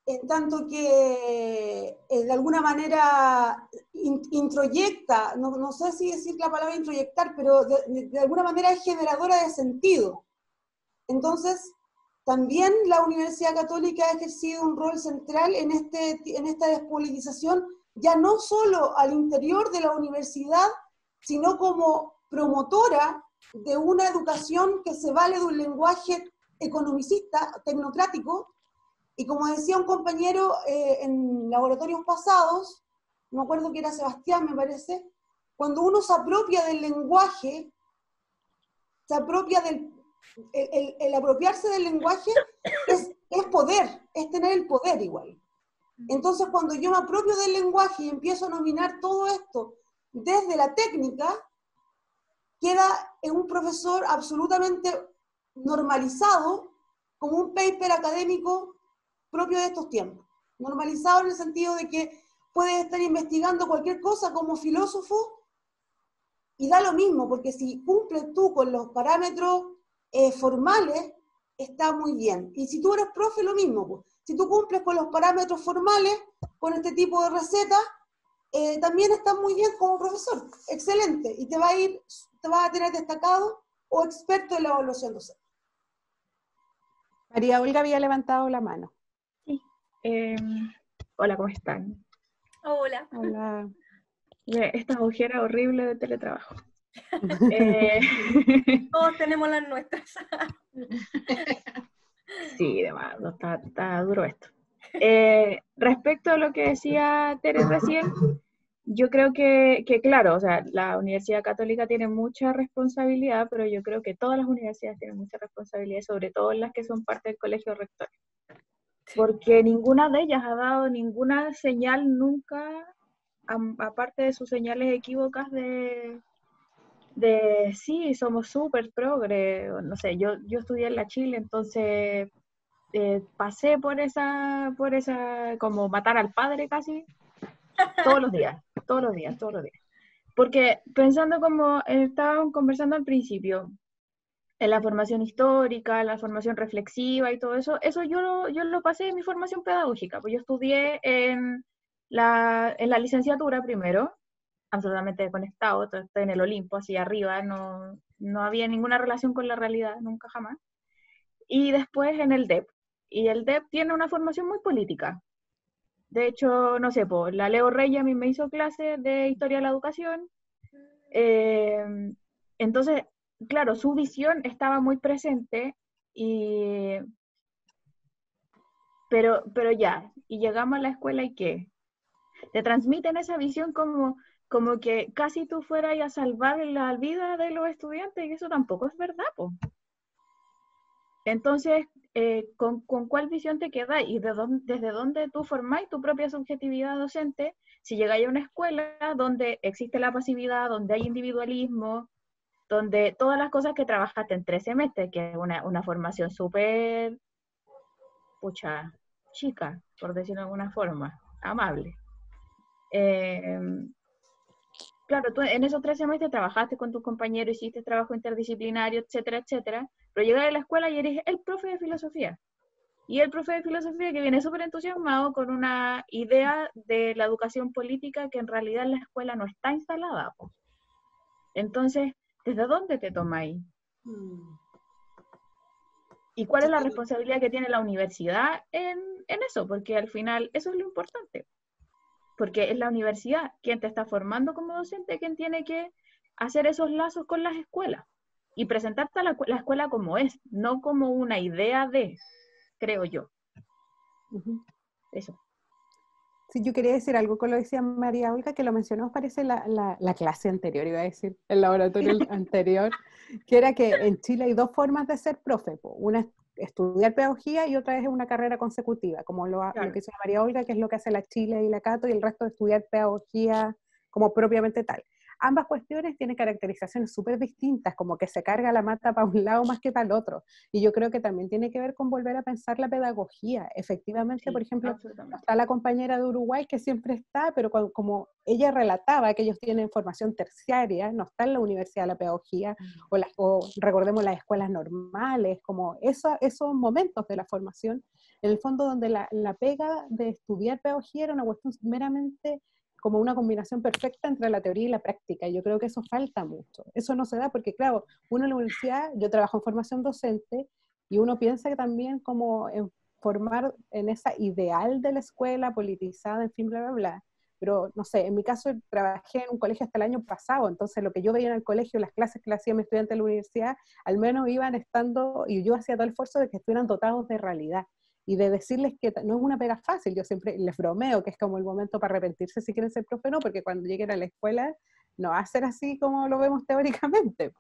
en tanto que de alguna manera introyecta, no sé si decir la palabra introyectar, pero de alguna manera es generadora de sentido. Entonces, también la Universidad Católica ha ejercido un rol central en esta despolitización, ya no solo al interior de la universidad, sino como promotora de una educación que se vale de un lenguaje economicista, tecnocrático, y como decía un compañero en laboratorios pasados, no me acuerdo que era Sebastián, me parece, cuando uno se apropia del lenguaje, se apropia el apropiarse del lenguaje es poder, es tener el poder igual. Entonces, cuando yo me apropio del lenguaje y empiezo a nominar todo esto desde la técnica, queda en un profesor absolutamente normalizado, como un paper académico propio de estos tiempos. Normalizado en el sentido de que puedes estar investigando cualquier cosa como filósofo y da lo mismo, porque si cumples tú con los parámetros formales, está muy bien. Y si tú eres profe, lo mismo. Pues. Si tú cumples con los parámetros formales, con este tipo de recetas, también estás muy bien como profesor. Excelente. Y te vas a tener destacado o experto en la evaluación docente. María Olga había levantado la mano. Sí. Hola, ¿cómo están? Hola. Hola. Esta ojera horrible de teletrabajo. Todos tenemos las nuestras. Sí, demasiado, está duro esto. Respecto a lo que decía Tere recién, yo creo que claro, o sea, la Universidad Católica tiene mucha responsabilidad, pero yo creo que todas las universidades tienen mucha responsabilidad, sobre todo las que son parte del colegio rector. Porque ninguna de ellas ha dado ninguna señal nunca, aparte de sus señales equívocas de sí, somos súper progre, no sé, yo estudié en la Chile, entonces pasé por esa, como matar al padre casi, todos los días. Porque pensando como estaban conversando al principio, en la formación histórica, la formación reflexiva y todo eso, yo lo pasé en mi formación pedagógica, pues yo estudié en la licenciatura primero, absolutamente desconectado, estoy en el Olimpo, así arriba, no había ninguna relación con la realidad, nunca jamás. Y después en el DEP. Y el DEP tiene una formación muy política. De hecho, no sé, la Leo Reyes a mí me hizo clase de Historia de la Educación. Entonces, claro, su visión estaba muy presente, pero ya, y llegamos a la escuela y ¿qué? Te transmiten esa visión como que casi tú fueras a salvar la vida de los estudiantes, y eso tampoco es verdad, po. Entonces, ¿con cuál visión te quedas? Y desde dónde tú formáis tu propia subjetividad docente, si llegáis a una escuela donde existe la pasividad, donde hay individualismo, donde todas las cosas que trabajaste en 3 semestres, que es una formación súper, chica, por decirlo de alguna forma, amable. Claro, tú en esos 3 semestres trabajaste con tus compañeros, hiciste trabajo interdisciplinario, etcétera, etcétera, pero llegas a la escuela y eres el profe de filosofía. Y el profe de filosofía que viene súper entusiasmado con una idea de la educación política que en realidad en la escuela no está instalada. Po. Entonces, ¿desde dónde te tomáis? ¿Y cuál es la responsabilidad que tiene la universidad en eso? Porque al final eso es lo importante. Porque es la universidad quien te está formando como docente, quien tiene que hacer esos lazos con las escuelas y presentarte a la escuela como es, no como una idea de, creo yo. Eso. Sí, yo quería decir algo con lo que decía María Olga, que lo mencionó, parece la clase anterior, iba a decir, el laboratorio anterior, que era que en Chile hay 2 formas de ser profe, una es estudiar pedagogía y otra es una carrera consecutiva, como lo que dice María Olga, que es lo que hace la Chile y la Cato, y el resto de estudiar pedagogía como propiamente tal. ambas cuestiones tienen caracterizaciones súper distintas, como que se carga la mata para un lado más que para el otro. Y yo creo que también tiene que ver con volver a pensar la pedagogía. Efectivamente, Sí, por ejemplo, absolutamente. está la compañera de Uruguay que siempre está, pero como ella relataba que ellos tienen formación terciaria, no está en la Universidad de la Pedagogía, o recordemos las escuelas normales, como esos momentos de la formación, en el fondo donde la pega de estudiar pedagogía era una cuestión meramente como una combinación perfecta entre la teoría y la práctica. Y yo creo que eso falta mucho. Eso no se da porque, claro, uno en la universidad, yo trabajo en formación docente, y uno piensa que también como en formar en esa ideal de la escuela politizada, en fin, bla, bla, bla. Pero, no sé, en mi caso trabajé en un colegio hasta el año pasado, entonces lo que yo veía en el colegio, las clases que le hacía mi estudiante en la universidad, al menos iban estando, y yo hacía todo el esfuerzo de que estuvieran dotados de realidad, y de decirles que no es una pega fácil. Yo siempre les bromeo que es como el momento para arrepentirse si quieren ser profe, no, porque cuando lleguen a la escuela no va a ser así como lo vemos teóricamente.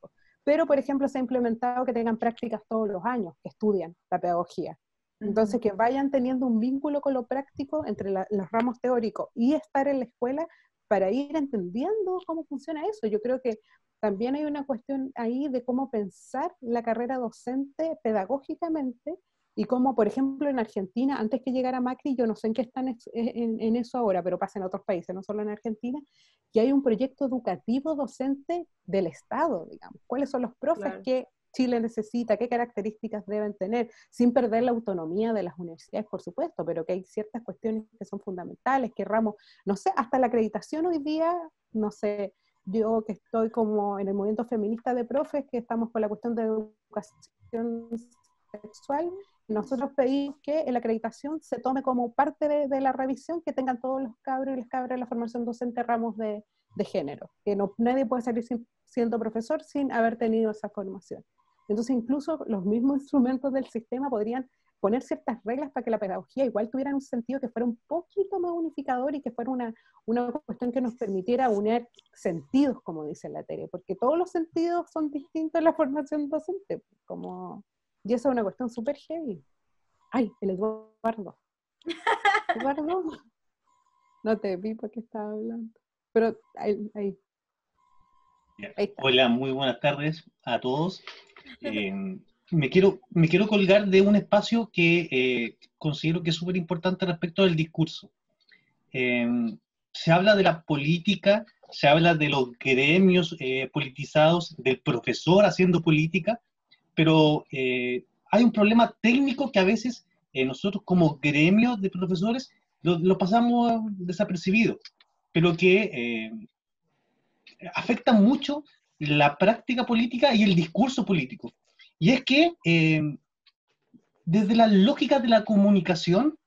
Pero, por ejemplo, se ha implementado que tengan prácticas todos los años, que estudian la pedagogía. Entonces, que vayan teniendo un vínculo con lo práctico entre los ramos teóricos y estar en la escuela para ir entendiendo cómo funciona eso. Yo creo que también hay una cuestión ahí de cómo pensar la carrera docente pedagógicamente, y cómo, por ejemplo, en Argentina, antes que llegara Macri, yo no sé en qué están en eso ahora, pero pasa en otros países, no solo en Argentina, que hay un proyecto educativo docente del Estado, digamos. ¿Cuáles son los profes que Chile necesita? ¿Qué características deben tener? Sin perder la autonomía de las universidades, por supuesto, pero que hay ciertas cuestiones que son fundamentales, que ramos, no sé, hasta la acreditación hoy día, no sé, yo que estoy como en el movimiento feminista de profes, que estamos con la cuestión de educación sexual, nosotros pedimos que en la acreditación se tome como parte de la revisión que tengan todos los cabros y las cabras de la formación docente ramos de género, que nadie puede salir siendo profesor sin haber tenido esa formación. Entonces incluso los mismos instrumentos del sistema podrían poner ciertas reglas para que la pedagogía igual tuviera un sentido que fuera un poquito más unificador y que fuera una cuestión que nos permitiera unir sentidos, como dice la Tere, porque todos los sentidos son distintos en la formación docente, como... Y eso es una cuestión súper heavy. Ay, el Eduardo. Eduardo. No te vi porque estaba hablando. Pero ahí está. Hola, muy buenas tardes a todos. Me quiero colgar de un espacio que considero que es súper importante respecto del discurso. Se habla de la política, se habla de los gremios politizados, del profesor haciendo política, pero hay un problema técnico que a veces nosotros como gremio de profesores lo pasamos desapercibido, pero que afecta mucho la práctica política y el discurso político. Y es que desde la lógica de la comunicación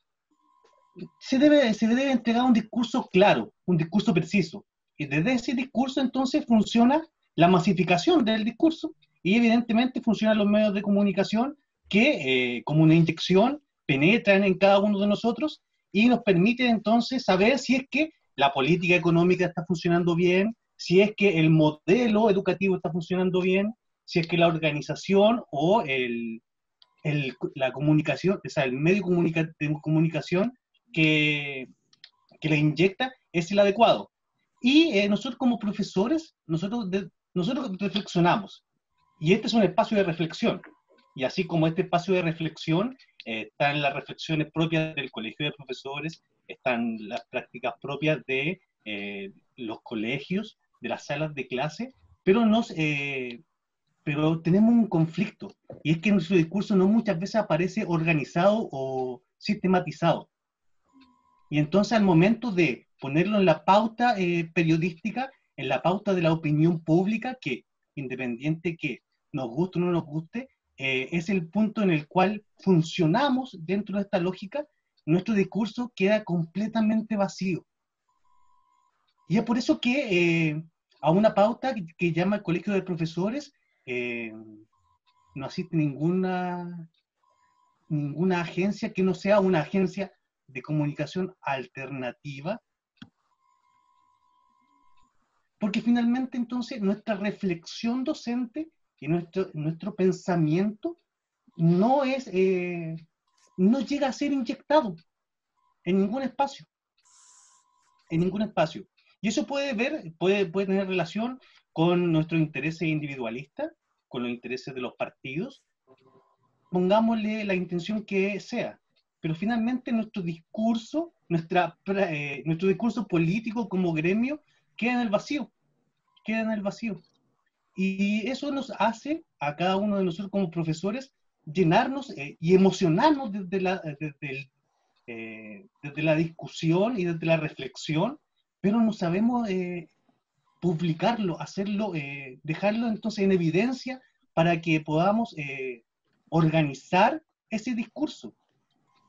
se debe entregar un discurso claro, un discurso preciso. Y desde ese discurso entonces funciona la masificación del discurso, y evidentemente funcionan los medios de comunicación que, como una inyección, penetran en cada uno de nosotros y nos permiten entonces saber si es que la política económica está funcionando bien, si es que el modelo educativo está funcionando bien, si es que la organización o la comunicación, o sea, el medio de comunicación que la inyecta es el adecuado. Y nosotros como profesores, nosotros reflexionamos. Y este es un espacio de reflexión. Y así como este espacio de reflexión, están las reflexiones propias del colegio de profesores, están las prácticas propias de los colegios, de las salas de clase, pero tenemos un conflicto. Y es que nuestro discurso no muchas veces aparece organizado o sistematizado. Y entonces al momento de ponerlo en la pauta periodística, en la pauta de la opinión pública, que independiente que nos guste o no nos guste, es el punto en el cual funcionamos dentro de esta lógica, nuestro discurso queda completamente vacío. Y es por eso que a una pauta que llama el Colegio de Profesores no asiste ninguna agencia que no sea una agencia de comunicación alternativa, porque finalmente entonces nuestra reflexión docente y nuestro pensamiento no llega a ser inyectado en ningún espacio. Y eso puede tener relación con nuestros intereses individualistas, con los intereses de los partidos, pongámosle la intención que sea, pero finalmente nuestro discurso político como gremio queda en el vacío, queda en el vacío. Y eso nos hace a cada uno de nosotros como profesores llenarnos y emocionarnos desde la discusión y desde la reflexión, pero no sabemos publicarlo, hacerlo, dejarlo entonces en evidencia para que podamos organizar ese discurso.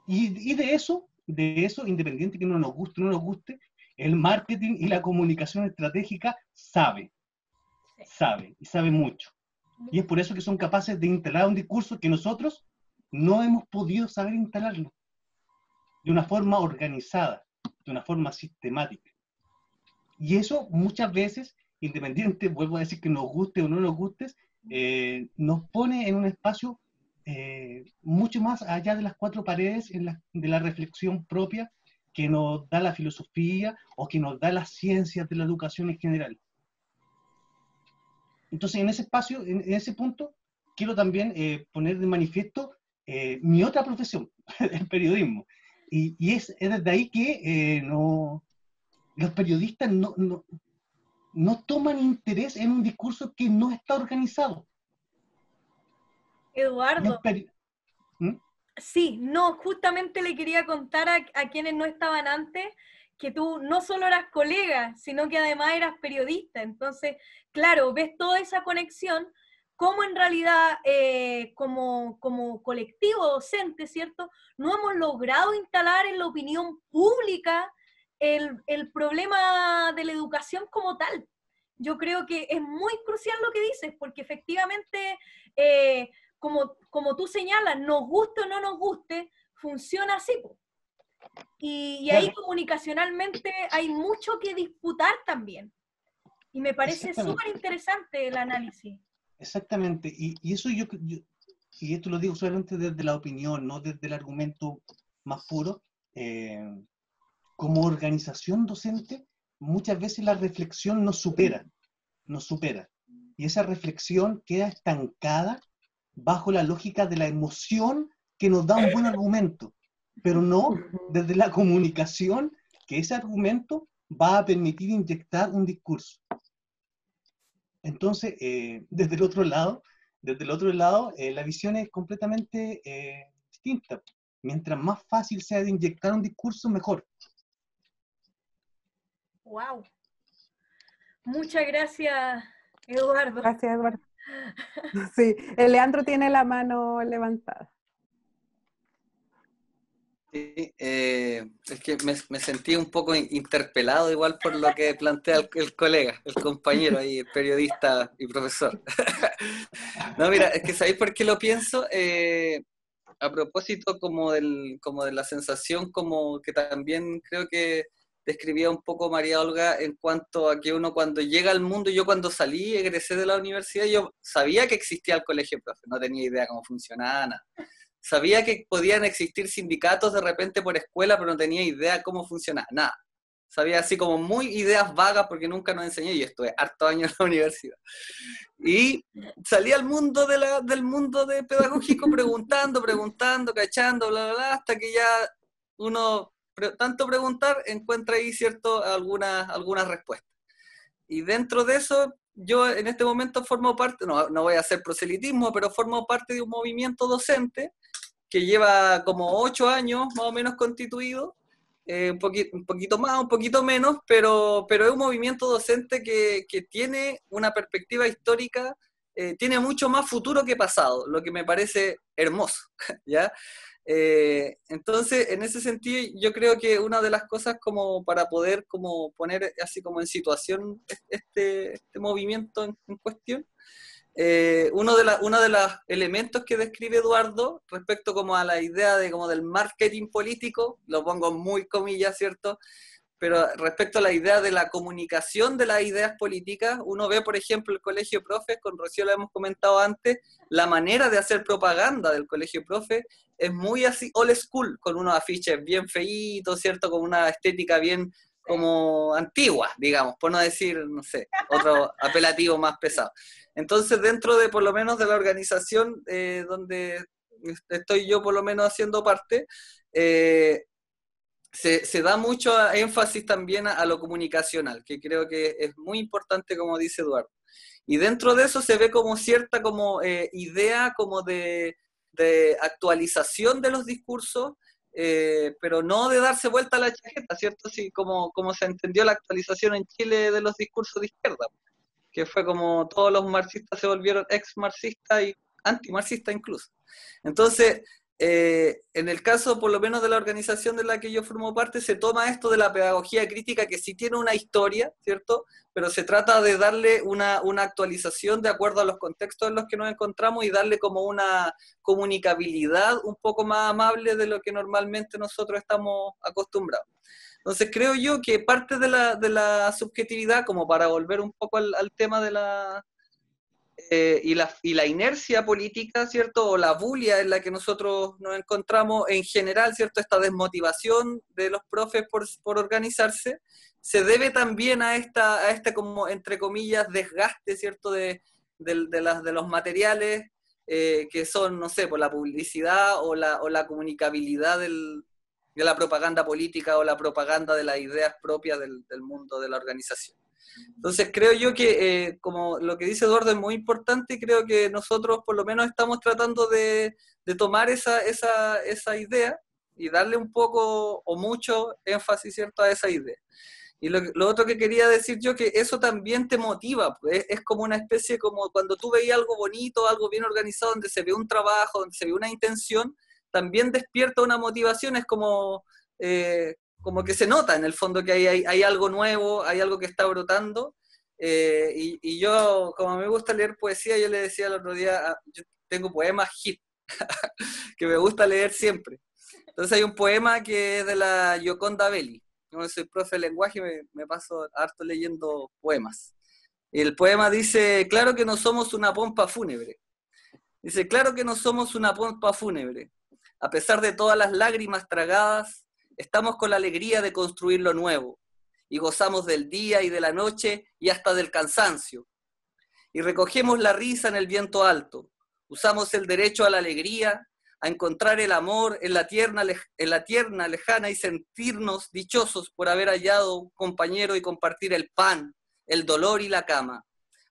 Y de eso, independiente que no nos guste o no nos guste, el marketing y la comunicación estratégica sabe y sabe mucho. Y es por eso que son capaces de instalar un discurso que nosotros no hemos podido saber instalarlo de una forma organizada, de una forma sistemática. Y eso muchas veces, independiente, vuelvo a decir que nos guste o no nos guste, nos pone en un espacio mucho más allá de las cuatro paredes de la reflexión propia que nos da la filosofía o que nos da las ciencias de la educación en general. Entonces, en ese espacio, en ese punto, quiero también poner de manifiesto mi otra profesión, el periodismo. Y es desde ahí que los periodistas no toman interés en un discurso que no está organizado. Eduardo. ¿Mm? Sí, no, justamente le quería contar a quienes no estaban antes que tú no solo eras colega, sino que además eras periodista. Entonces, claro, ves toda esa conexión, cómo en realidad, como colectivo docente, ¿cierto?, no hemos logrado instalar en la opinión pública el problema de la educación como tal. Yo creo que es muy crucial lo que dices, porque efectivamente, como tú señalas, nos guste o no nos guste, funciona así, po. Y ahí comunicacionalmente hay mucho que disputar también. Y me parece súper interesante el análisis. Exactamente. Y eso y esto lo digo solamente desde la opinión, no desde el argumento más puro. Como organización docente, muchas veces la reflexión nos supera. Y esa reflexión queda estancada bajo la lógica de la emoción que nos da un buen argumento, pero no desde la comunicación que ese argumento va a permitir inyectar un discurso. Entonces, desde el otro lado, la visión es completamente distinta. Mientras más fácil sea de inyectar un discurso, mejor. ¡Wow! Muchas gracias, Eduardo. Gracias, Eduardo. Sí, el Leandro tiene la mano levantada. Sí, es que me sentí un poco interpelado igual por lo que plantea el colega, el compañero ahí, el periodista y profesor. No, mira, es que ¿sabéis por qué lo pienso? A propósito como de la sensación como que también creo que describía un poco María Olga en cuanto a que uno cuando llega al mundo, yo cuando salí, egresé de la universidad, yo sabía que existía el colegio profe, no tenía idea cómo funcionaba, nada. Sabía que podían existir sindicatos de repente por escuela, pero no tenía idea cómo funcionaba, nada. Sabía así como muy ideas vagas porque nunca nos enseñé y estuve hartos años en la universidad. Y salí al mundo del mundo de pedagógico preguntando, cachando, bla, bla, bla, hasta que ya uno, tanto preguntar, encuentra ahí algunas respuestas. Y dentro de eso, yo en este momento formo parte, no voy a hacer proselitismo, pero formo parte de un movimiento docente que lleva como 8 años más o menos constituido, un poquito más, un poquito menos, pero es un movimiento docente que tiene una perspectiva histórica, tiene mucho más futuro que pasado, lo que me parece hermoso, ¿ya? Entonces, en ese sentido, yo creo que una de las cosas como para poder como poner así como en situación este movimiento en cuestión, uno de los elementos que describe Eduardo respecto como a la idea de como del marketing político, lo pongo muy comillas, ¿cierto? Pero respecto a la idea de la comunicación de las ideas políticas, uno ve, por ejemplo, el Colegio Profes, con Rocío lo hemos comentado antes, la manera de hacer propaganda del Colegio Profes es muy así old school, con unos afiches bien feitos, ¿cierto? Con una estética bien como antiguas, digamos, por no decir, no sé, otro apelativo más pesado. Entonces, dentro de, por lo menos, de la organización donde estoy yo, por lo menos, haciendo parte, se da mucho énfasis también a lo comunicacional, que creo que es muy importante, como dice Eduardo. Y dentro de eso se ve como cierta como idea como de actualización de los discursos, pero no de darse vuelta a la chaqueta, ¿cierto? Así como se entendió la actualización en Chile de los discursos de izquierda, que fue como todos los marxistas se volvieron ex-marxistas y anti-marxistas incluso. Entonces, en el caso por lo menos de la organización de la que yo formo parte, se toma esto de la pedagogía crítica, que sí tiene una historia, ¿cierto? Pero se trata de darle una actualización de acuerdo a los contextos en los que nos encontramos y darle como una comunicabilidad un poco más amable de lo que normalmente nosotros estamos acostumbrados. Entonces creo yo que parte de la subjetividad, como para volver un poco al tema de y la inercia política, ¿cierto? O la bulia en la que nosotros nos encontramos en general, ¿cierto? Esta desmotivación de los profes por organizarse, se debe también a este como, entre comillas, desgaste, ¿cierto? De los materiales que son, no sé, por la publicidad o la comunicabilidad de la propaganda política o la propaganda de las ideas propias del mundo de la organización. Entonces creo yo que, como lo que dice Eduardo es muy importante, creo que nosotros por lo menos estamos tratando de tomar esa idea y darle un poco o mucho énfasis, ¿cierto?, a esa idea. Y lo otro que quería decir yo, que eso también te motiva, pues, es como una especie, como cuando tú veías algo bonito, algo bien organizado, donde se ve un trabajo, donde se ve una intención, también despierta una motivación, es como que se nota en el fondo que hay algo nuevo, hay algo que está brotando, y yo, como me gusta leer poesía, yo le decía el otro día, yo tengo poemas hit, que me gusta leer siempre. Entonces hay un poema que es de la Gioconda Belli. Yo soy profe de lenguaje, me paso harto leyendo poemas. Y el poema dice: claro que no somos una pompa fúnebre. Dice: claro que no somos una pompa fúnebre. A pesar de todas las lágrimas tragadas, estamos con la alegría de construir lo nuevo. Y gozamos del día y de la noche y hasta del cansancio. Y recogemos la risa en el viento alto. Usamos el derecho a la alegría, a encontrar el amor en la tierna lejana y sentirnos dichosos por haber hallado un compañero y compartir el pan, el dolor y la cama.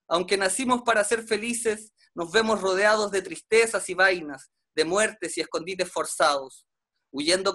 Aunque nacimos para ser felices, nos vemos rodeados de tristezas y vainas, de muertes y escondites forzados. Huyendo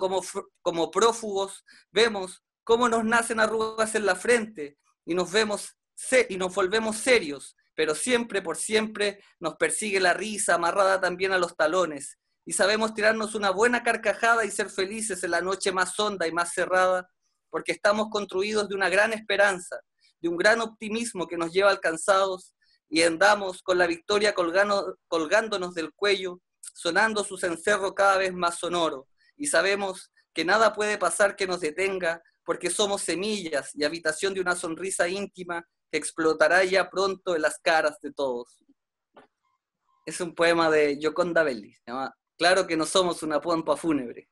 como prófugos, vemos cómo nos nacen arrugas en la frente y nos volvemos serios, pero siempre por siempre nos persigue la risa amarrada también a los talones, y sabemos tirarnos una buena carcajada y ser felices en la noche más honda y más cerrada, porque estamos construidos de una gran esperanza, de un gran optimismo que nos lleva alcanzados, y andamos con la victoria colgándonos del cuello, sonando su cencerro cada vez más sonoro, y sabemos que nada puede pasar que nos detenga, porque somos semillas y habitación de una sonrisa íntima que explotará ya pronto en las caras de todos. Es un poema de Gioconda Belli, se llama Claro que no somos una pompa fúnebre.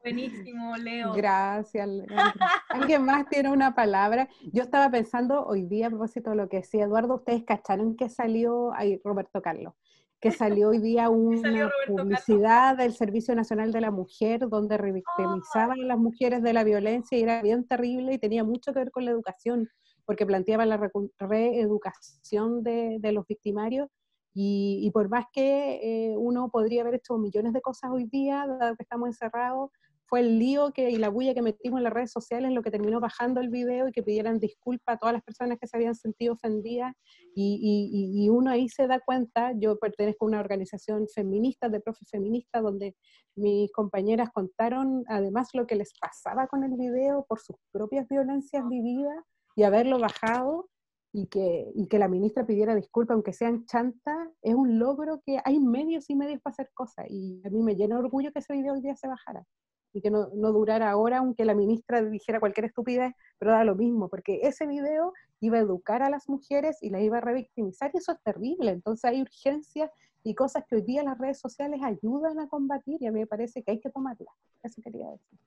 Buenísimo, Leo. Gracias, Leandro. ¿Alguien más tiene una palabra? Yo estaba pensando hoy día, a propósito de lo que decía Eduardo, ustedes cacharon que salió, ahí Roberto Carlos, que salió hoy día una publicidad del Servicio Nacional de la Mujer donde revictimizaban a las mujeres de la violencia y era bien terrible y tenía mucho que ver con la educación, porque planteaba la reeducación de los victimarios. Y por más que uno podría haber hecho millones de cosas hoy día, dado que estamos encerrados, fue el lío y la bulla que metimos en las redes sociales lo que terminó bajando el video y que pidieran disculpas a todas las personas que se habían sentido ofendidas. Y uno ahí se da cuenta, yo pertenezco a una organización feminista, de profes feministas, donde mis compañeras contaron además lo que les pasaba con el video por sus propias violencias vividas y haberlo bajado. Y que la ministra pidiera disculpas, aunque sean chantas, es un logro que hay medios y medios para hacer cosas. Y a mí me llena de orgullo que ese video hoy día se bajara. Y que no durara ahora, aunque la ministra dijera cualquier estupidez, pero da lo mismo, porque ese video iba a educar a las mujeres y las iba a revictimizar, y eso es terrible. Entonces hay urgencias y cosas que hoy día las redes sociales ayudan a combatir, y a mí me parece que hay que tomarlas. Eso quería decir.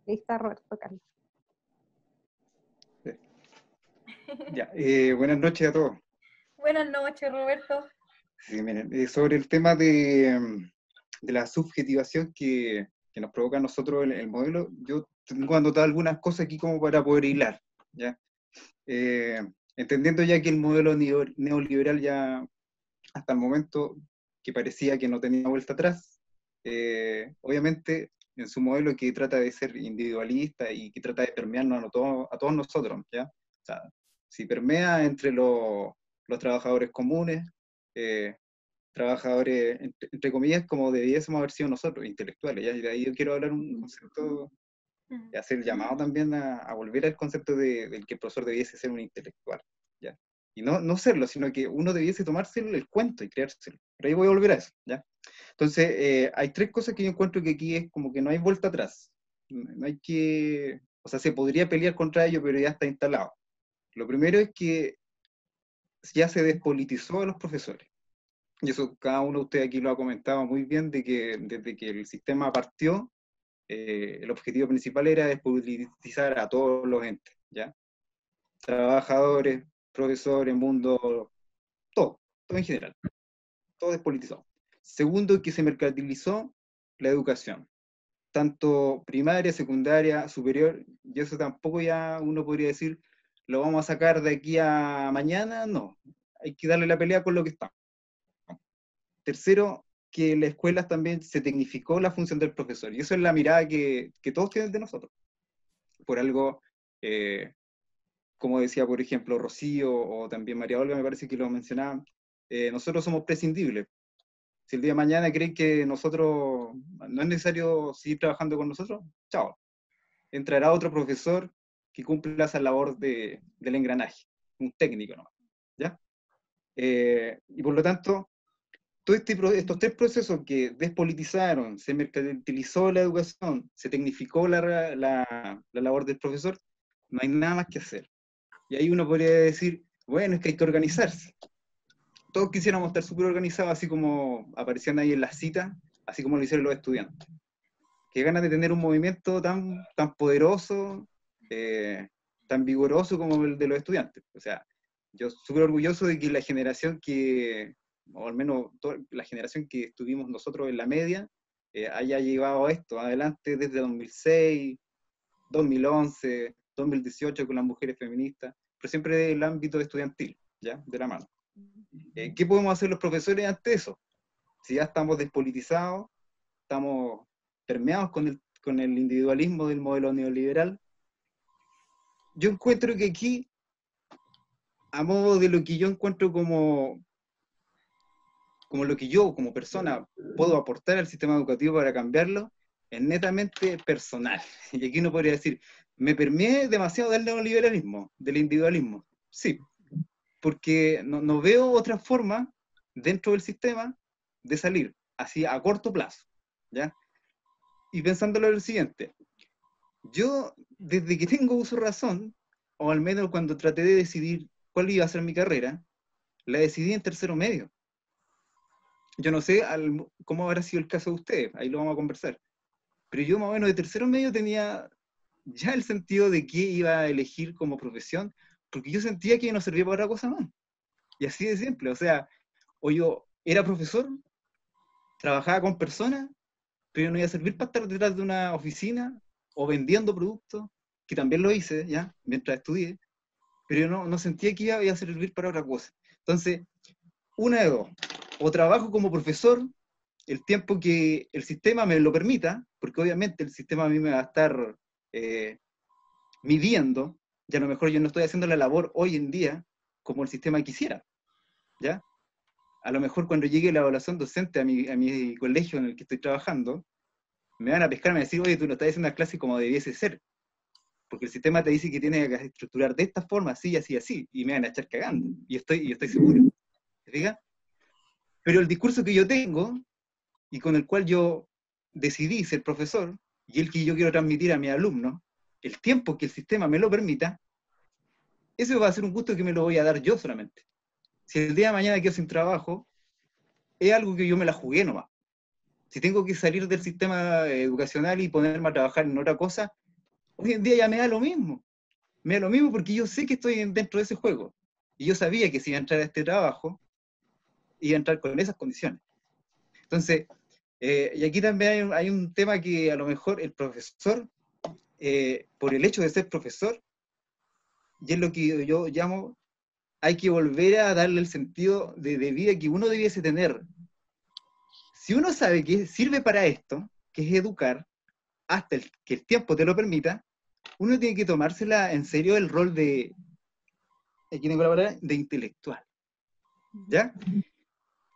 Ahí está Roberto Carlos. Ya, buenas noches a todos. Buenas noches, Roberto. Sí, miren, sobre el tema de la subjetivación que nos provoca a nosotros el modelo, yo tengo anotado algunas cosas aquí como para poder hilar, ¿ya? Entendiendo ya que el modelo neoliberal ya hasta el momento que parecía que no tenía vuelta atrás, obviamente en su modelo que trata de ser individualista y que trata de permearnos a todos nosotros, ¿ya? O sea, si permea entre los trabajadores comunes, trabajadores, entre comillas, como debiésemos haber sido nosotros, intelectuales, ¿ya? Y de ahí yo quiero hablar un concepto, y hacer el llamado también a volver al concepto del que el profesor debiese ser un intelectual, ¿ya? Y no serlo, sino que uno debiese tomarse el cuento y creérselo. Pero ahí voy a volver a eso, ¿ya? Entonces, hay tres cosas que yo encuentro que aquí es como que no hay vuelta atrás. No hay que... O sea, se podría pelear contra ello, pero ya está instalado. Lo primero es que ya se despolitizó a los profesores. Y eso cada uno de ustedes aquí lo ha comentado muy bien, de que desde que el sistema partió, el objetivo principal era despolitizar a todos los entes, ¿ya? Trabajadores, profesores, mundo, todo en general, todo despolitizado. Segundo, que se mercantilizó la educación, tanto primaria, secundaria, superior, y eso tampoco ya uno podría decir, lo vamos a sacar de aquí a mañana, no, hay que darle la pelea con lo que está. Tercero, que en las escuelas también se tecnificó la función del profesor, y eso es la mirada que todos tienen de nosotros. Por algo, como decía, por ejemplo, Rocío, o también María Olga, me parece que lo mencionaban, nosotros somos prescindibles. Si el día de mañana creen que nosotros, no es necesario seguir trabajando con nosotros, chao. Entrará otro profesor que cumpla esa labor del engranaje, un técnico nomás, ¿ya? Y por lo tanto, estos tres procesos que despolitizaron, se mercantilizó la educación, se tecnificó la labor del profesor, no hay nada más que hacer. Y ahí uno podría decir, bueno, es que hay que organizarse. Todos quisiéramos estar súper organizados, así como aparecían ahí en las citas, así como lo hicieron los estudiantes. Qué ganas de tener un movimiento tan poderoso, tan vigoroso como el de los estudiantes. O sea, yo súper orgulloso de que la generación o al menos la generación que estuvimos nosotros en la media, haya llevado esto adelante desde 2006, 2011, 2018 con las mujeres feministas, pero siempre en el ámbito estudiantil, ¿ya? De la mano. ¿Qué podemos hacer los profesores ante eso? Si ya estamos despolitizados, estamos permeados con el individualismo del modelo neoliberal, yo encuentro que aquí, a modo de lo que yo encuentro como lo que yo como persona puedo aportar al sistema educativo para cambiarlo, es netamente personal. Y aquí uno podría decir, me permeé demasiado del neoliberalismo, del individualismo. Sí, porque no veo otra forma dentro del sistema de salir, así a corto plazo, ¿ya? Y pensándolo en lo siguiente, yo desde que tengo uso de razón, o al menos cuando traté de decidir cuál iba a ser mi carrera, la decidí en tercero medio. Yo no sé cómo habrá sido el caso de ustedes, ahí lo vamos a conversar, pero yo más o menos de tercero medio tenía ya el sentido de qué iba a elegir como profesión, porque yo sentía que no servía para otra cosa más. Y así de simple, o sea, o yo era profesor, trabajaba con personas, pero no iba a servir para estar detrás de una oficina o vendiendo productos, que también lo hice, ya, mientras estudié, pero yo no sentía que iba a servir para otra cosa. Entonces, una de dos, o trabajo como profesor el tiempo que el sistema me lo permita, porque obviamente el sistema a mí me va a estar midiendo, y a lo mejor yo no estoy haciendo la labor hoy en día como el sistema quisiera, ¿ya? A lo mejor cuando llegue la evaluación docente a mi colegio en el que estoy trabajando, me van a pescar y me van a decir, oye, tú no estás haciendo las clases como debiese ser, porque el sistema te dice que tienes que estructurar de esta forma, así, así, así, y me van a echar cagando, y estoy seguro, ¿te fijas? Pero el discurso que yo tengo, y con el cual yo decidí ser profesor, y el que yo quiero transmitir a mis alumnos, el tiempo que el sistema me lo permita, eso va a ser un gusto que me lo voy a dar yo solamente. Si el día de mañana quedo sin trabajo, es algo que yo me la jugué nomás. Si tengo que salir del sistema educacional y ponerme a trabajar en otra cosa, hoy en día ya me da lo mismo. me da lo mismo porque yo sé que estoy dentro de ese juego. Y yo sabía que si iba a entrar a este trabajo, iba a entrar con esas condiciones. Entonces, y aquí también hay un tema que a lo mejor el profesor, por el hecho de ser profesor, y es lo que yo llamo, hay que volver a darle el sentido de vida que uno debiese tener. Si uno sabe que sirve para esto, que es educar, hasta que el tiempo te lo permita, uno tiene que tomársela en serio el rol de, aquí tengo la palabra, de intelectual. ¿Ya?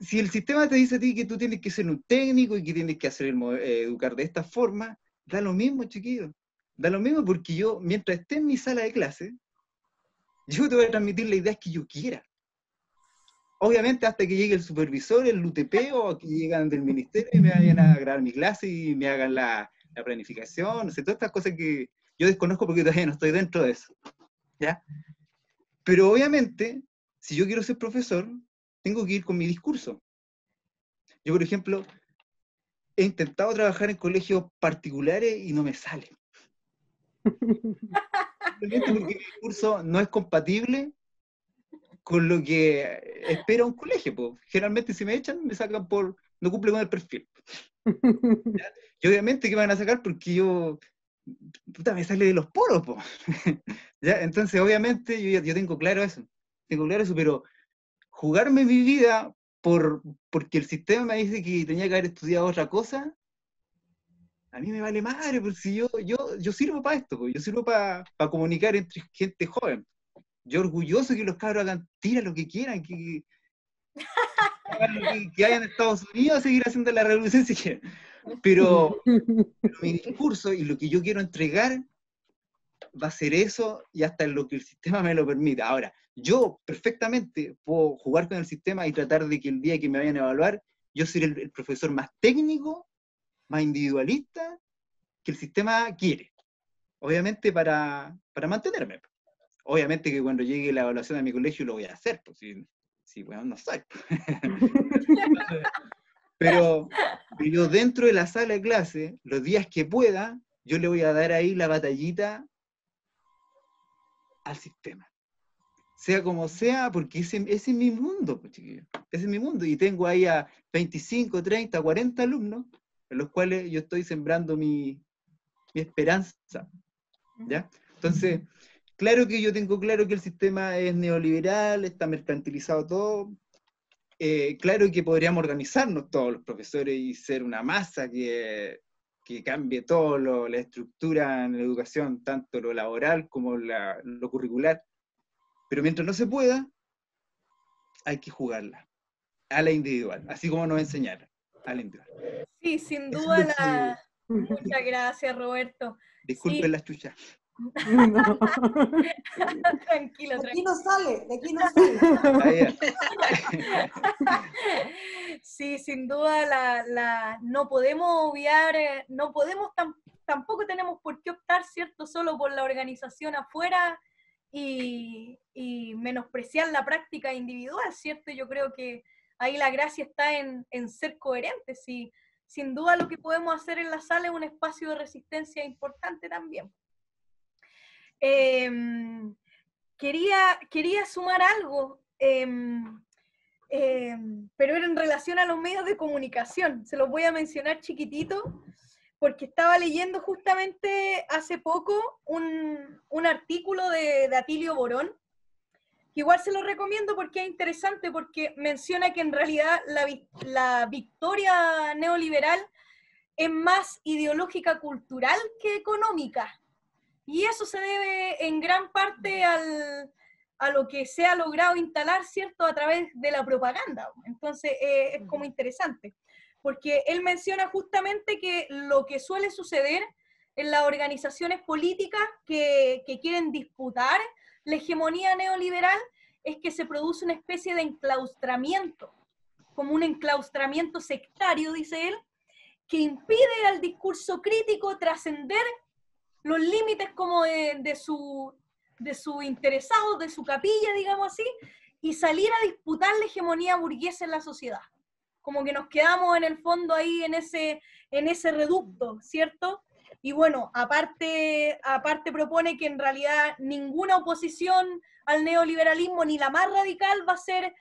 Si el sistema te dice a ti que tú tienes que ser un técnico y que tienes que hacer educar de esta forma, da lo mismo, chiquillo. Da lo mismo porque yo, mientras esté en mi sala de clase, yo te voy a transmitir las ideas que yo quiera. Obviamente hasta que llegue el supervisor, el UTP, o que llegan del ministerio y me vayan a grabar mi clase y me hagan la planificación, no sé, todas estas cosas que yo desconozco porque todavía no estoy dentro de eso. ¿Ya? Pero obviamente, si yo quiero ser profesor, tengo que ir con mi discurso. Yo, por ejemplo, he intentado trabajar en colegios particulares y no me sale. Simplemente porque mi discurso no es compatible con lo que espera un colegio. Pues. Generalmente si me echan, me sacan por no cumple con el perfil. ¿Ya? Y obviamente que me van a sacar porque yo, puta, me sale de los poros. Po. ¿Ya? Entonces obviamente yo tengo claro eso, pero jugarme mi vida porque el sistema me dice que tenía que haber estudiado otra cosa, a mí me vale madre, porque si yo sirvo para esto, yo sirvo para comunicar entre gente joven. Yo orgulloso que los cabros hagan, tira lo que quieran, que hayan en Estados Unidos a seguir haciendo la revolución si quieren. Pero mi discurso y lo que yo quiero entregar va a ser eso y hasta lo que el sistema me lo permita. Ahora, yo perfectamente puedo jugar con el sistema y tratar de que el día que me vayan a evaluar, yo soy el profesor más técnico, más individualista que el sistema quiere. Obviamente para mantenerme. Obviamente que cuando llegue la evaluación a mi colegio lo voy a hacer, pues si bueno, no soy. pero yo dentro de la sala de clase, los días que pueda, yo le voy a dar ahí la batallita al sistema. Sea como sea, porque ese es mi mundo, pues, chiquillos. Ese es mi mundo. Y tengo ahí a 25, 30, 40 alumnos, en los cuales yo estoy sembrando mi esperanza. ¿Ya? Entonces, claro que yo tengo claro que el sistema es neoliberal, está mercantilizado todo. Claro que podríamos organizarnos todos los profesores y ser una masa que cambie todo la estructura en la educación, tanto lo laboral como lo curricular. Pero mientras no se pueda, hay que jugarla a la individual, así como nos enseñaron, a la individual. Sí, sin duda. Muchas gracias, Roberto. Disculpen las chuchas. No. Tranquilo, de aquí no sale. Sí, sin duda no podemos obviar, tampoco tenemos por qué optar, ¿cierto?, solo por la organización afuera y menospreciar la práctica individual, ¿cierto? Yo creo que ahí la gracia está en ser coherentes, y sin duda lo que podemos hacer en la sala es un espacio de resistencia importante también. Quería sumar algo, pero era en relación a los medios de comunicación. Se los voy a mencionar chiquitito, porque estaba leyendo justamente hace poco un artículo de Atilio Borón, que igual se lo recomiendo porque es interesante, porque menciona que en realidad la victoria neoliberal es más ideológica cultural que económica. Y eso se debe en gran parte a lo que se ha logrado instalar, ¿cierto?, a través de la propaganda. Entonces, es como interesante, porque él menciona justamente que lo que suele suceder en las organizaciones políticas que quieren disputar la hegemonía neoliberal es que se produce una especie de enclaustramiento, como un enclaustramiento sectario, dice él, que impide al discurso crítico trascender los límites como de su interesado, de su capilla, digamos así, y salir a disputar la hegemonía burguesa en la sociedad. Como que nos quedamos en el fondo ahí en ese reducto, ¿cierto? Y bueno, aparte propone que en realidad ninguna oposición al neoliberalismo, ni la más radical, va a ser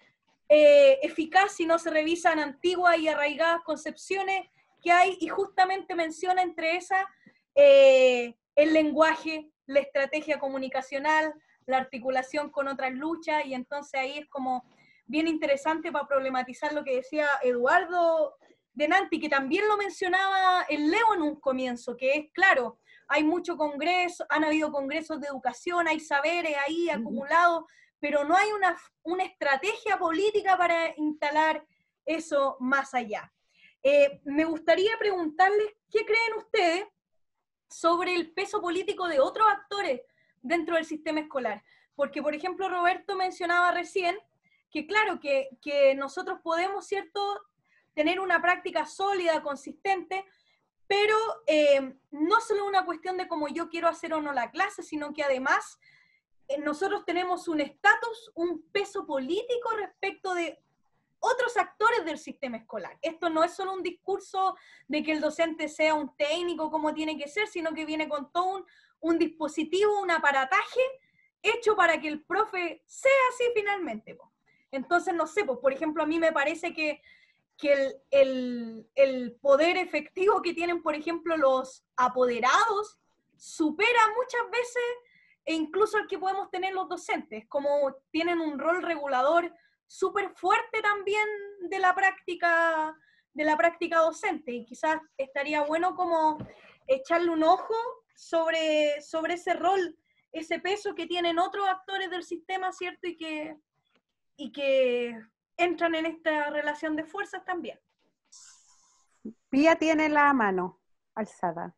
eficaz si no se revisan antiguas y arraigadas concepciones que hay, y justamente menciona entre esas el lenguaje, la estrategia comunicacional, la articulación con otras luchas, y entonces ahí es como bien interesante para problematizar lo que decía Eduardo Denanti, que también lo mencionaba el Leo en un comienzo, que es claro, hay mucho congreso, han habido congresos de educación, hay saberes ahí acumulados, pero no hay una estrategia política para instalar eso más allá. Me gustaría preguntarles, ¿qué creen ustedes sobre el peso político de otros actores dentro del sistema escolar? Porque, por ejemplo, Roberto mencionaba recién que claro, que nosotros podemos, ¿cierto?, tener una práctica sólida, consistente, pero no solo una cuestión de cómo yo quiero hacer o no la clase, sino que además nosotros tenemos un estatus, un peso político respecto de otros actores del sistema escolar. Esto no es solo un discurso de que el docente sea un técnico como tiene que ser, sino que viene con todo un dispositivo, un aparataje hecho para que el profe sea así finalmente. Entonces, no sé, pues, por ejemplo, a mí me parece que el poder efectivo que tienen, por ejemplo, los apoderados supera muchas veces e incluso el que podemos tener los docentes, como tienen un rol regulador súper fuerte también de la práctica docente, y quizás estaría bueno como echarle un ojo sobre ese rol, ese peso que tienen otros actores del sistema, ¿cierto? Y que entran en esta relación de fuerzas también. Pía tiene la mano alzada.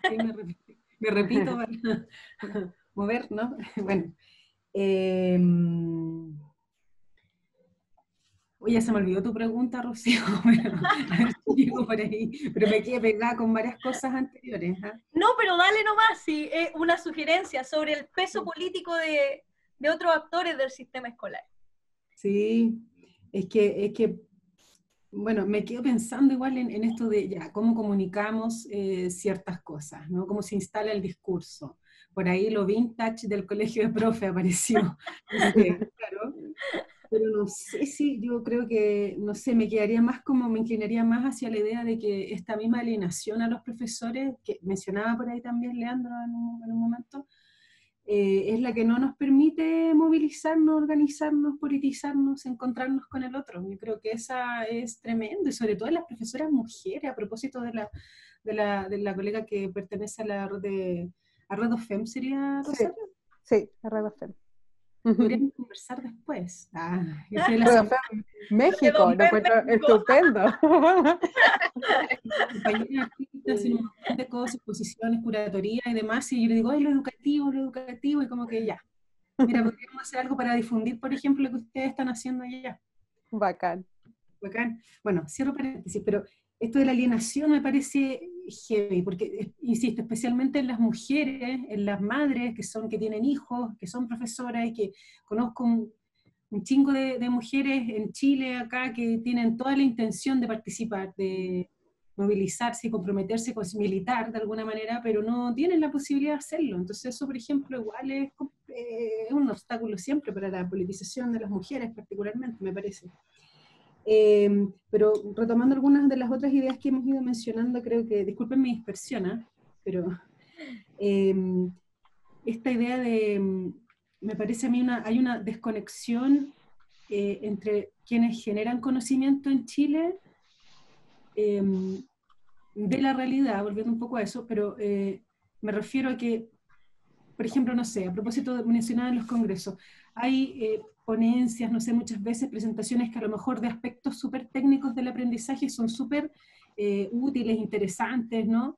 Sí, me repito para mover, ¿no? Bueno. Oye, se me olvidó tu pregunta, Rocío, pero, a ver si llego por ahí, pero me quedé pegada con varias cosas anteriores. ¿Eh? No, pero dale nomás, sí, una sugerencia sobre el peso político de otros actores del sistema escolar. Sí, es que bueno, me quedo pensando igual en esto de ya, cómo comunicamos ciertas cosas, ¿no? Cómo se instala el discurso. Por ahí lo vintage del colegio de profe apareció. Claro. Pero no sé si yo creo que, no sé, me inclinaría más hacia la idea de que esta misma alienación a los profesores, que mencionaba por ahí también Leandro en un momento, es la que no nos permite movilizarnos, organizarnos, politizarnos, encontrarnos con el otro. Yo creo que esa es tremendo, y sobre todo en las profesoras mujeres, a propósito de la colega que pertenece a la red de Redofem, ¿sería, Rosario? Sí, a Redofem. Podríamos conversar después. México, lo encuentro estupendo. Compañeras artistas hacen un montón de cosas, exposiciones, curaduría y demás, y yo le digo, ay, lo educativo, y como que ya. Mira, podríamos hacer algo para difundir, por ejemplo, lo que ustedes están haciendo allá. Bacán. Bueno, cierro paréntesis, pero esto de la alienación me parece heavy, porque, insisto, especialmente en las mujeres, en las madres que tienen hijos, que son profesoras, y que conozco un chingo de mujeres en Chile acá que tienen toda la intención de participar, de movilizarse y comprometerse con militar de alguna manera, pero no tienen la posibilidad de hacerlo. Entonces eso, por ejemplo, igual es un obstáculo siempre para la politización de las mujeres particularmente, me parece. Pero retomando algunas de las otras ideas que hemos ido mencionando, creo que, disculpen mi dispersión, pero esta idea de, me parece a mí hay una desconexión entre quienes generan conocimiento en Chile de la realidad, volviendo un poco a eso, pero me refiero a que, por ejemplo, no sé, a propósito de mencionar en los congresos, hay ponencias, no sé, muchas veces presentaciones que a lo mejor de aspectos súper técnicos del aprendizaje son súper útiles, interesantes, ¿no?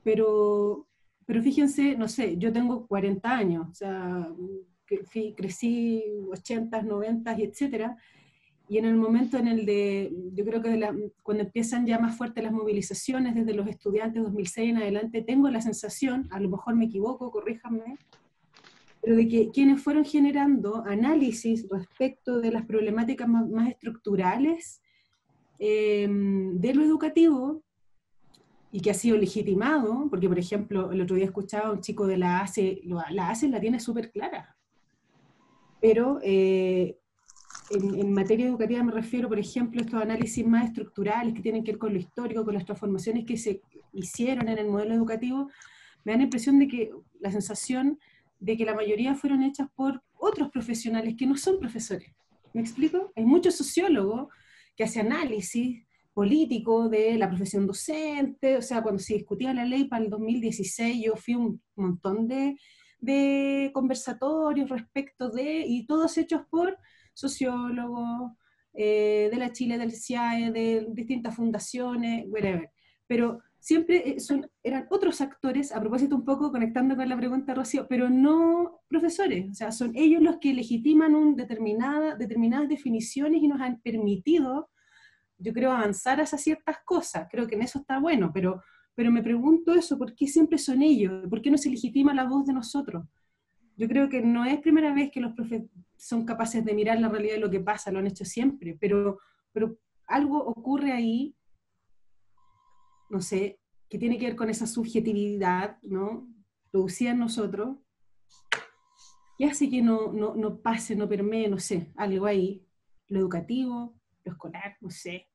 Pero fíjense, no sé, yo tengo 40 años, o sea, crecí 80s, 90s, etcétera, y en el momento en el de, yo creo que cuando empiezan ya más fuertes las movilizaciones desde los estudiantes 2006 en adelante, tengo la sensación, a lo mejor me equivoco, corríjanme, pero de que quienes fueron generando análisis respecto de las problemáticas más estructurales de lo educativo y que ha sido legitimado, porque por ejemplo, el otro día escuchaba a un chico de la ACE, la ACE la tiene súper clara, pero en materia educativa me refiero, por ejemplo, a estos análisis más estructurales que tienen que ver con lo histórico, con las transformaciones que se hicieron en el modelo educativo, me da la impresión de que, la sensación de que la mayoría fueron hechas por otros profesionales que no son profesores. ¿Me explico? Hay muchos sociólogos que hacen análisis político de la profesión docente, o sea, cuando se discutía la ley para el 2016, yo fui a un montón de conversatorios respecto de, y todos hechos por sociólogos, de la Chile, del CIAE, de distintas fundaciones, whatever. Pero siempre eran otros actores, a propósito un poco conectando con la pregunta de Rocío, pero no profesores, o sea, son ellos los que legitiman determinadas definiciones y nos han permitido, yo creo, avanzar hacia ciertas cosas. Creo que en eso está bueno, pero me pregunto eso, ¿por qué siempre son ellos? ¿Por qué no se legitima la voz de nosotros? Yo creo que no es primera vez que los profes son capaces de mirar la realidad de lo que pasa, lo han hecho siempre, pero algo ocurre ahí, no sé, que tiene que ver con esa subjetividad, ¿no?, producida en nosotros, que hace que no pase, no permee, no sé, algo ahí, lo educativo, lo escolar, no sé.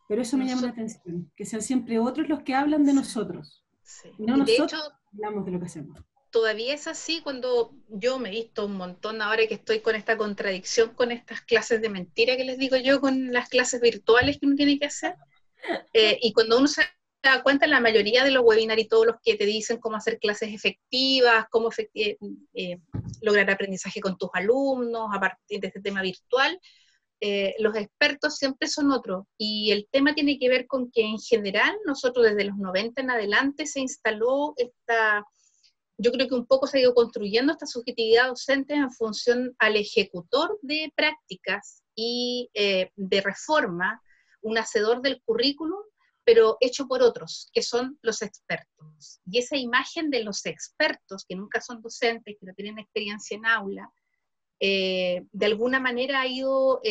Pero eso me llama la atención, que sean siempre otros los que hablan de nosotros. Sí. Y no Y nosotros de hecho, hablamos de lo que hacemos. todavía es así cuando yo me he visto un montón ahora que estoy con esta contradicción, con estas clases de mentira que les digo yo, con las clases virtuales que uno tiene que hacer. Y cuando uno se da cuenta, la mayoría de los webinars y todos los que te dicen cómo hacer clases efectivas, cómo lograr aprendizaje con tus alumnos a partir de este tema virtual, los expertos siempre son otros, y el tema tiene que ver con que en general nosotros desde los 90 en adelante se instaló yo creo que un poco se ha ido construyendo esta subjetividad docente en función al ejecutor de prácticas y de reforma, un hacedor del currículum, pero hecho por otros, que son los expertos. Y esa imagen de los expertos, que nunca son docentes, que no tienen experiencia en aula, de alguna manera ha ido,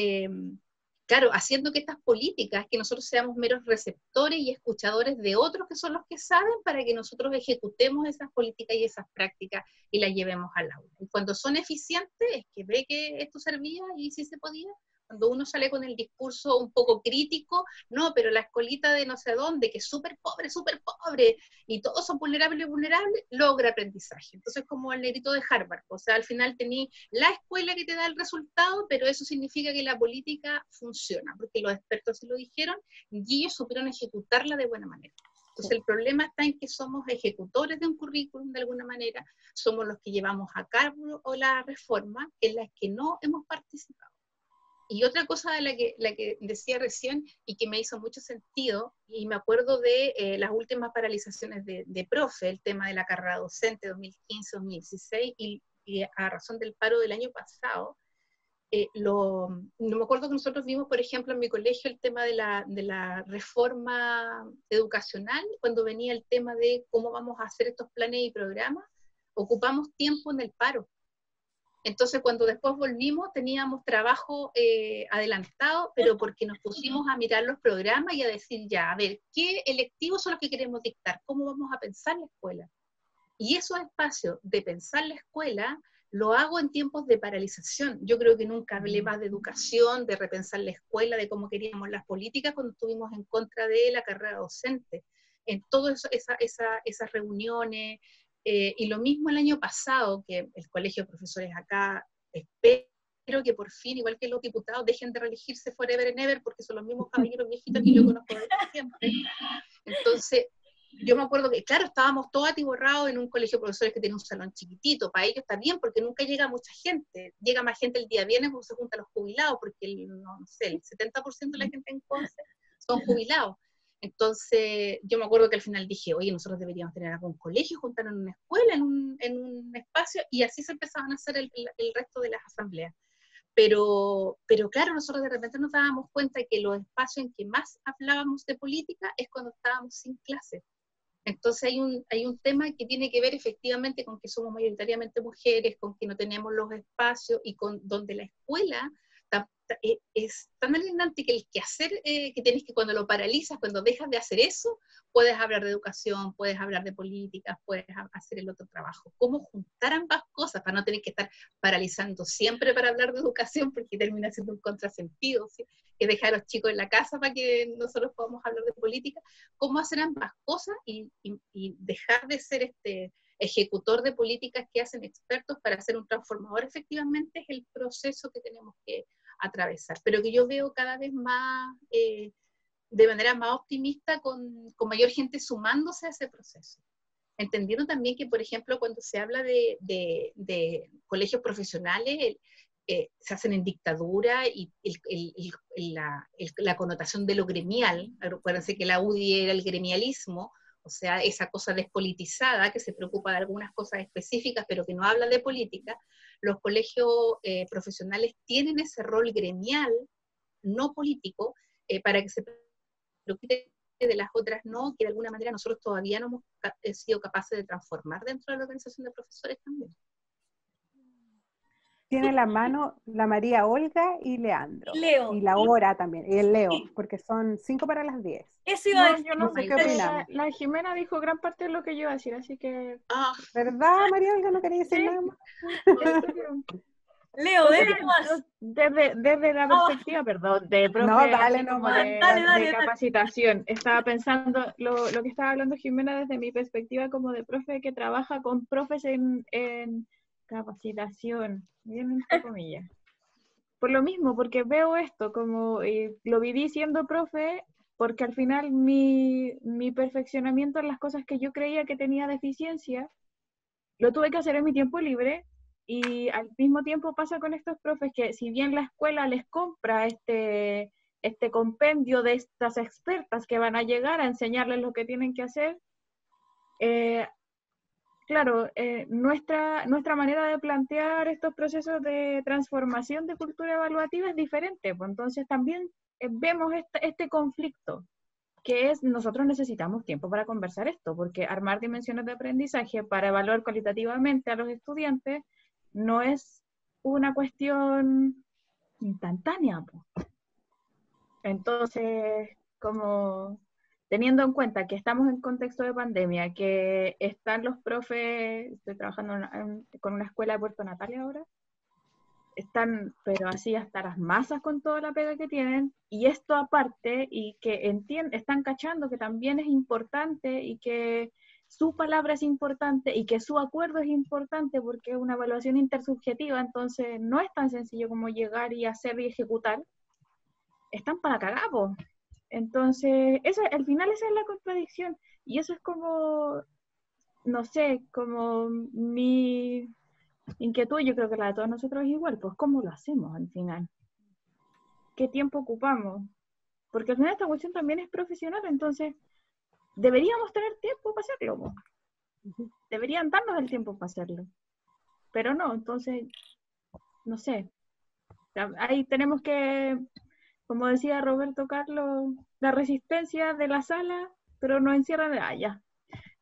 claro, haciendo que estas políticas, que nosotros seamos meros receptores y escuchadores de otros que son los que saben, para que nosotros ejecutemos esas políticas y esas prácticas y las llevemos al aula. Y cuando son eficientes, es que ve que esto servía y sí se podía. Cuando uno sale con el discurso un poco crítico, no, pero la escolita de no sé dónde, que es súper pobre, y todos son vulnerables, logra aprendizaje. Entonces, como el negrito de Harvard, o sea, al final tenés la escuela que te da el resultado, pero eso significa que la política funciona, porque los expertos se lo dijeron, y ellos supieron ejecutarla de buena manera. Entonces, el problema está en que somos ejecutores de un currículum de alguna manera, somos los que llevamos a cabo la reforma, en las que no hemos participado. Y otra cosa de la que decía recién y que me hizo mucho sentido, y me acuerdo de las últimas paralizaciones de profe, el tema de la carrera docente 2015-2016, y a razón del paro del año pasado, no me acuerdo que nosotros vimos, por ejemplo, en mi colegio el tema de la reforma educacional, cuando venía el tema de cómo vamos a hacer estos planes y programas, ocupamos tiempo en el paro. Entonces, cuando después volvimos, teníamos trabajo adelantado, pero porque nos pusimos a mirar los programas y a decir, ya, a ver, ¿qué electivos son los que queremos dictar? ¿Cómo vamos a pensar la escuela? Y esos espacios de pensar la escuela lo hago en tiempos de paralización. Yo creo que nunca hablé más de educación, de repensar la escuela, de cómo queríamos las políticas cuando estuvimos en contra de la carrera docente. En todas esas reuniones, y lo mismo el año pasado, que el colegio de profesores acá, espero que por fin, igual que los diputados, dejen de reelegirse forever and ever, porque son los mismos caballeros viejitos que yo conozco desde siempre. Entonces, yo me acuerdo que, claro, estábamos todos atiborrados en un colegio de profesores que tiene un salón chiquitito. Para ellos está bien, porque nunca llega mucha gente. Llega más gente el día viernes porque se juntan los jubilados, porque el 70% de la gente en Conce son jubilados. Entonces, yo me acuerdo que al final dije, oye, nosotros deberíamos tener algún colegio, juntarnos en una escuela, en un espacio, y así se empezaban a hacer el resto de las asambleas. Pero claro, nosotros de repente nos dábamos cuenta de que los espacios en que más hablábamos de política es cuando estábamos sin clase. Entonces hay un tema que tiene que ver efectivamente con que somos mayoritariamente mujeres, con que no tenemos los espacios, y con donde la escuela es tan alienante que el quehacer que tienes, que cuando lo paralizas, cuando dejas de hacer eso, puedes hablar de educación, puedes hablar de políticas, puedes hacer el otro trabajo. ¿Cómo juntar ambas cosas para no tener que estar paralizando siempre para hablar de educación, porque termina siendo un contrasentido, ¿sí? Que dejar a los chicos en la casa para que nosotros podamos hablar de política? ¿Cómo hacer ambas cosas y dejar de ser ejecutor de políticas que hacen expertos para ser un transformador? Efectivamente es el proceso que tenemos que atravesar, pero que yo veo cada vez más, de manera más optimista, con mayor gente sumándose a ese proceso. Entendiendo también que, por ejemplo, cuando se habla de colegios profesionales, se hacen en dictadura, y la connotación de lo gremial, acuérdense que la UDI era el gremialismo, o sea, esa cosa despolitizada que se preocupa de algunas cosas específicas, pero que no habla de política. Los colegios profesionales tienen ese rol gremial, no político, para que se preocupe de las otras no, que de alguna manera nosotros todavía no hemos sido capaces de transformar dentro de la organización de profesores también. Tiene la mano la María Olga y Leandro. Leo. Y la hora también, y el Leo, Sí. porque son 5 para las 10. Eso iba a No, decir. yo no sé sé qué qué opinamos. La Jimena dijo gran parte de lo que yo iba a decir, así que... ¿Verdad, María Olga? ¿No quería decir Sí. nada más? en serio. Leo, O de sea, más. desde la perspectiva, perdón, de profe, No, dale así como nomás. de capacitación. Estaba pensando lo que estaba hablando Jimena desde mi perspectiva como de profe que trabaja con profes en capacitación, bien entre comillas. Por lo mismo, porque veo esto, como lo viví siendo profe, porque al final mi perfeccionamiento en las cosas que yo creía que tenía deficiencia, lo tuve que hacer en mi tiempo libre. Y al mismo tiempo pasa con estos profes que, si bien la escuela les compra este compendio de estas expertas que van a llegar a enseñarles lo que tienen que hacer, claro, nuestra manera de plantear estos procesos de transformación de cultura evaluativa es diferente. Pues entonces también vemos este conflicto, que es, nosotros necesitamos tiempo para conversar esto, porque armar dimensiones de aprendizaje para evaluar cualitativamente a los estudiantes no es una cuestión instantánea, pues. Entonces, como teniendo en cuenta que estamos en contexto de pandemia, que están los profes, estoy trabajando con una escuela de Puerto Natales ahora, están, pero así hasta las masas con toda la pega que tienen, y esto aparte, y que están cachando que también es importante, y que su palabra es importante, y que su acuerdo es importante, porque es una evaluación intersubjetiva, entonces no es tan sencillo como llegar y hacer y ejecutar. Están para cagar, po. Entonces, al final esa es la contradicción, y eso es como, no sé, como mi inquietud, yo creo que la de todos nosotros es igual, pues ¿cómo lo hacemos al final? ¿Qué tiempo ocupamos? Porque al final esta cuestión también es profesional, entonces deberíamos tener tiempo para hacerlo, po. Deberían darnos el tiempo para hacerlo, pero no, entonces, no sé, ahí tenemos que, como decía Roberto Carlos, la resistencia de la sala, pero nos encierran de ya.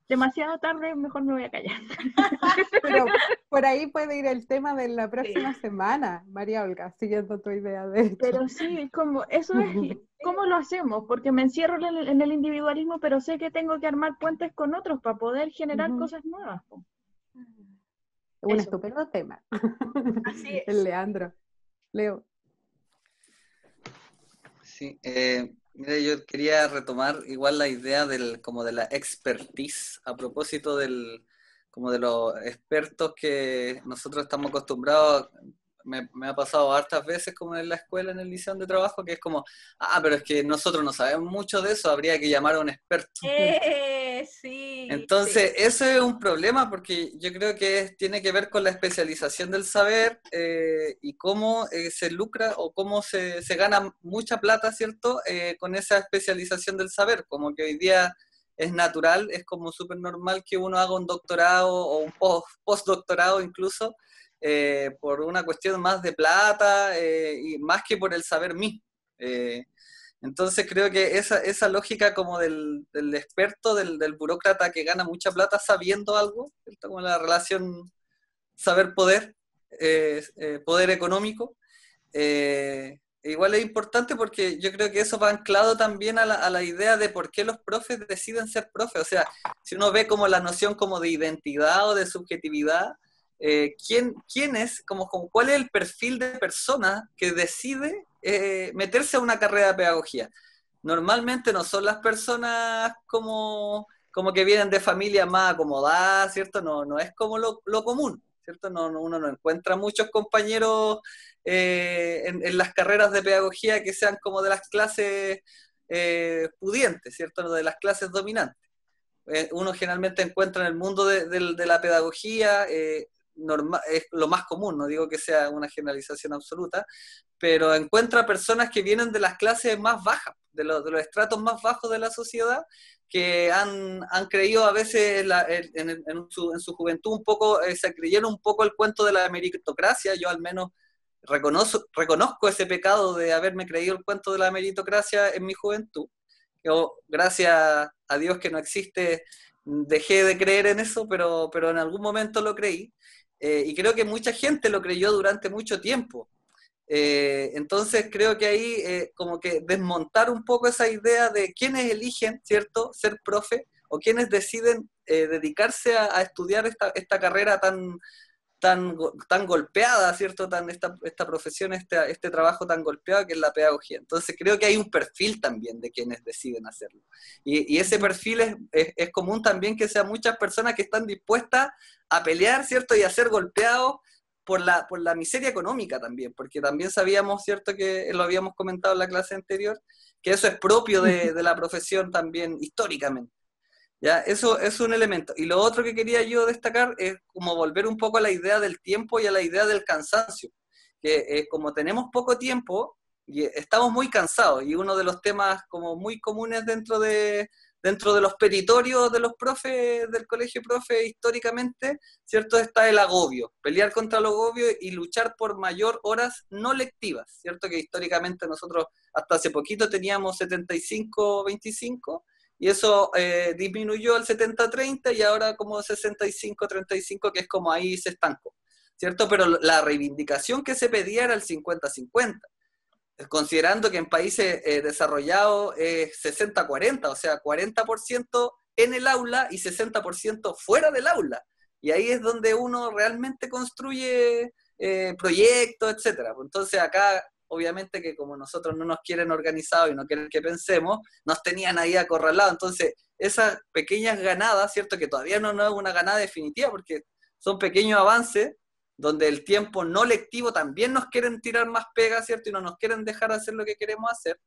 Demasiado tarde, mejor me voy a callar. Pero por ahí puede ir el tema de la próxima semana, María Olga, siguiendo tu idea de hecho. Pero sí, como eso es, ¿cómo lo hacemos? Porque me encierro en el individualismo, pero sé que tengo que armar puentes con otros para poder generar cosas nuevas. Un estupendo tema. Así es. El Leandro. Leo. Sí, mira, yo quería retomar igual la idea como de la expertise, a propósito como de los expertos que nosotros estamos acostumbrados. Me ha pasado hartas veces como en la escuela, en el liceo de trabajo, que es como, pero es que nosotros no sabemos mucho de eso, habría que llamar a un experto. Sí. Entonces, Sí. eso es un problema, porque yo creo que tiene que ver con la especialización del saber, y cómo se lucra o cómo se gana mucha plata, ¿cierto? Con esa especialización del saber, como que hoy día es natural, es como súper normal que uno haga un doctorado o un postdoctorado incluso, por una cuestión más de plata, y más que por el saber mismo. Entonces creo que esa lógica como del experto, del burócrata que gana mucha plata sabiendo algo, ¿cierto? Como la relación saber-poder, poder económico, igual es importante porque yo creo que eso va anclado también a la idea de por qué los profes deciden ser profes. O sea, si uno ve como la noción como de identidad o de subjetividad, ¿quién es, cuál es el perfil de persona que decide meterse a una carrera de pedagogía? Normalmente no son las personas como que vienen de familias más acomodadas, ¿cierto? No es como lo común, ¿cierto? Uno no encuentra muchos compañeros en las carreras de pedagogía que sean como de las clases pudientes, ¿cierto? De las clases dominantes. Uno generalmente encuentra en el mundo de la pedagogía, es lo más común, no digo que sea una generalización absoluta, pero encuentra personas que vienen de las clases más bajas, de los estratos más bajos de la sociedad, que han creído a veces en su juventud un poco, se creyeron un poco el cuento de la meritocracia. Yo al menos reconozco ese pecado de haberme creído el cuento de la meritocracia en mi juventud. Yo, gracias a Dios que no existe, dejé de creer en eso, pero en algún momento lo creí. Y creo que mucha gente lo creyó durante mucho tiempo. Entonces creo que ahí como que desmontar un poco esa idea de quiénes eligen, ¿cierto?, ser profe, o quiénes deciden dedicarse a estudiar esta carrera tan golpeada, ¿cierto?, esta profesión, este trabajo tan golpeado que es la pedagogía. Entonces creo que hay un perfil también de quienes deciden hacerlo. Y ese perfil es común también, que sean muchas personas que están dispuestas a pelear, ¿cierto?, y a ser golpeados por la miseria económica también, porque también sabíamos, ¿cierto?, que lo habíamos comentado en la clase anterior, que eso es propio de la profesión también históricamente. ¿Ya? Eso es un elemento. Y lo otro que quería yo destacar es como volver un poco a la idea del tiempo y a la idea del cansancio, que como tenemos poco tiempo y estamos muy cansados, y uno de los temas como muy comunes dentro de los peritorios de los profes, del colegio de profes históricamente, ¿cierto?, está el agobio, pelear contra el agobio y luchar por mayor horas no lectivas, ¿cierto?, que históricamente nosotros hasta hace poquito teníamos 75-25, y eso disminuyó al 70-30 y ahora como 65-35, que es como ahí se estancó, ¿cierto? Pero la reivindicación que se pedía era el 50-50, considerando que en países desarrollados es 60-40, o sea, 40% en el aula y 60% fuera del aula. Y ahí es donde uno realmente construye proyectos, etc. Entonces acá, obviamente que como nosotros no nos quieren organizados y no quieren que pensemos, nos tenían ahí acorralados. Entonces esas pequeñas ganadas, ¿cierto?, que todavía no es una ganada definitiva porque son pequeños avances, donde el tiempo no lectivo también nos quieren tirar más pegas, ¿cierto?, y no nos quieren dejar hacer lo que queremos hacer,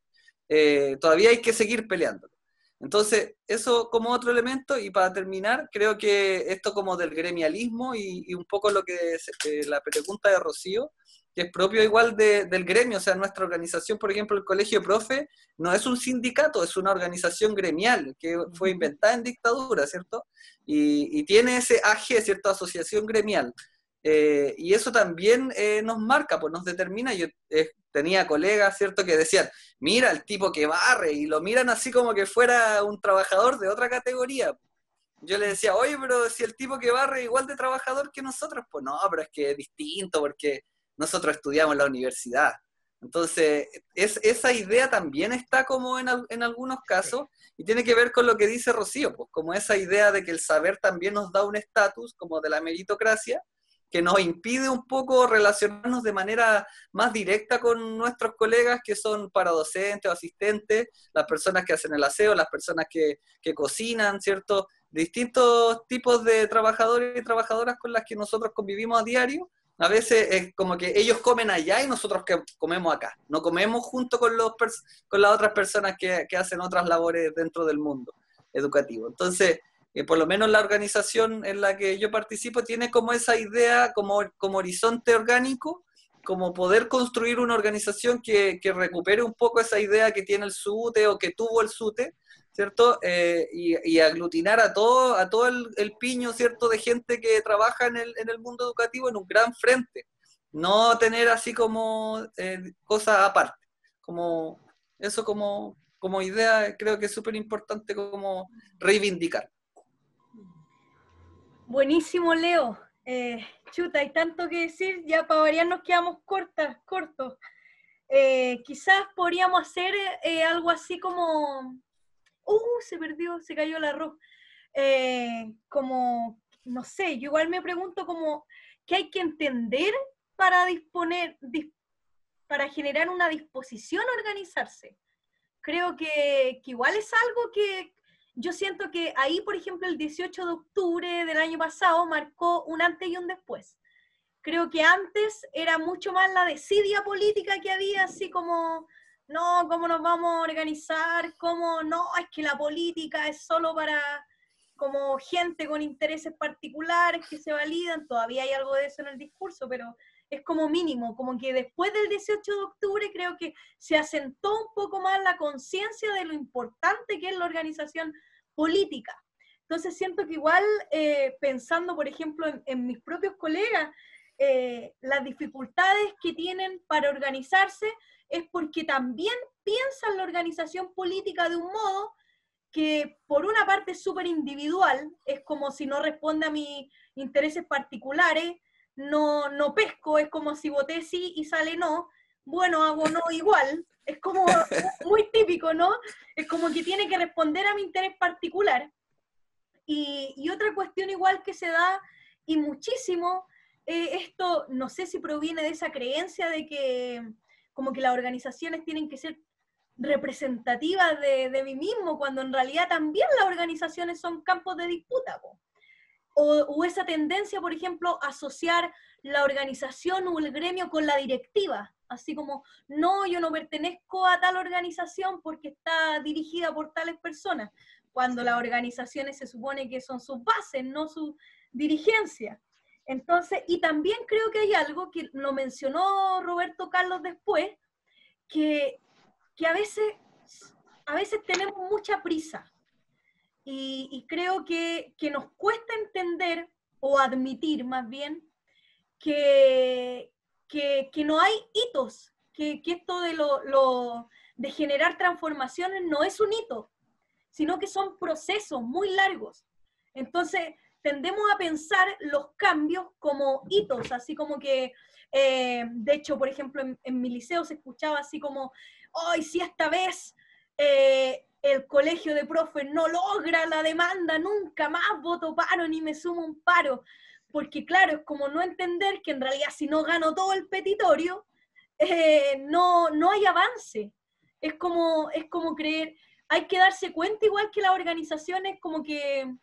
todavía hay que seguir peleando. Entonces, eso como otro elemento. Y para terminar, creo que esto como del gremialismo y un poco lo que es la pregunta de Rocío, que es propio igual del gremio. O sea, nuestra organización, por ejemplo, el Colegio de Profe, no es un sindicato, es una organización gremial que fue inventada en dictadura, ¿cierto? Y tiene ese AG, ¿cierto?, asociación gremial. Y eso también nos marca, pues nos determina. Yo tenía colegas, ¿cierto?, que decían, mira el tipo que barre, y lo miran así como que fuera un trabajador de otra categoría. Yo le decía, oye, pero si el tipo que barre es igual de trabajador que nosotros, pues no, pero es que es distinto porque nosotros estudiamos en la universidad. Entonces, esa idea también está como en algunos casos, y tiene que ver con lo que dice Rocío, pues como esa idea de que el saber también nos da un estatus, como de la meritocracia, que nos impide un poco relacionarnos de manera más directa con nuestros colegas que son paradocentes o asistentes, las personas que hacen el aseo, las personas que cocinan, ¿cierto? Distintos tipos de trabajadores y trabajadoras con las que nosotros convivimos a diario. A veces es como que ellos comen allá y nosotros comemos acá. No comemos junto con las otras personas que hacen otras labores dentro del mundo educativo. Entonces, por lo menos la organización en la que yo participo tiene como esa idea, como horizonte orgánico, como poder construir una organización que recupere un poco esa idea que tiene el SUTE o que tuvo el SUTE, ¿cierto? Y aglutinar a todo el piño, ¿cierto?, de gente que trabaja en el mundo educativo en un gran frente. No tener así como cosas aparte. Eso como idea creo que es súper importante como reivindicar. Buenísimo, Leo. Chuta, hay tanto que decir, ya para variar nos quedamos cortos. quizás podríamos hacer algo así como, se perdió, se cayó el arroz, como, no sé, yo igual me pregunto como, ¿qué hay que entender para para generar una disposición a organizarse? Creo que igual es algo que yo siento que ahí, por ejemplo, el 18 de octubre del año pasado marcó un antes y un después. Creo que antes era mucho más la desidia política que había, así como, no, ¿cómo nos vamos a organizar? ¿Cómo no? Es que la política es solo para como gente con intereses particulares que se validan. Todavía hay algo de eso en el discurso, pero es como mínimo, como que después del 18 de octubre creo que se asentó un poco más la conciencia de lo importante que es la organización política. Entonces siento que igual, pensando por ejemplo en mis propios colegas, las dificultades que tienen para organizarse es porque también piensan la organización política de un modo que por una parte es súper individual, es como si no responde a mis intereses particulares, no pesco, es como si voté sí y sale no, bueno, hago no igual, es como muy típico, ¿no? Es como que tiene que responder a mi interés particular. Y otra cuestión igual que se da, y muchísimo, esto no sé si proviene de esa creencia de que como que las organizaciones tienen que ser representativas de mí mismo, cuando en realidad también las organizaciones son campos de disputa, po. O esa tendencia, por ejemplo, a asociar la organización o el gremio con la directiva, así como, no, yo no pertenezco a tal organización porque está dirigida por tales personas, cuando las organizaciones se supone que son sus bases, no su dirigencia. Entonces, y también creo que hay algo que lo mencionó Roberto Carlos después, que a veces tenemos mucha prisa. Y creo que nos cuesta entender, o admitir más bien, que no hay hitos, que esto de generar transformaciones no es un hito, sino que son procesos muy largos. Entonces, tendemos a pensar los cambios como hitos, así como que, de hecho, por ejemplo, en mi liceo se escuchaba así como, ¡ay, si esta vez el colegio de profes no logra la demanda, nunca más voto paro ni me sumo un paro! Porque claro, es como no entender que en realidad si no gano todo el petitorio, no hay avance. Es como creer, hay que darse cuenta igual que las organizaciones como que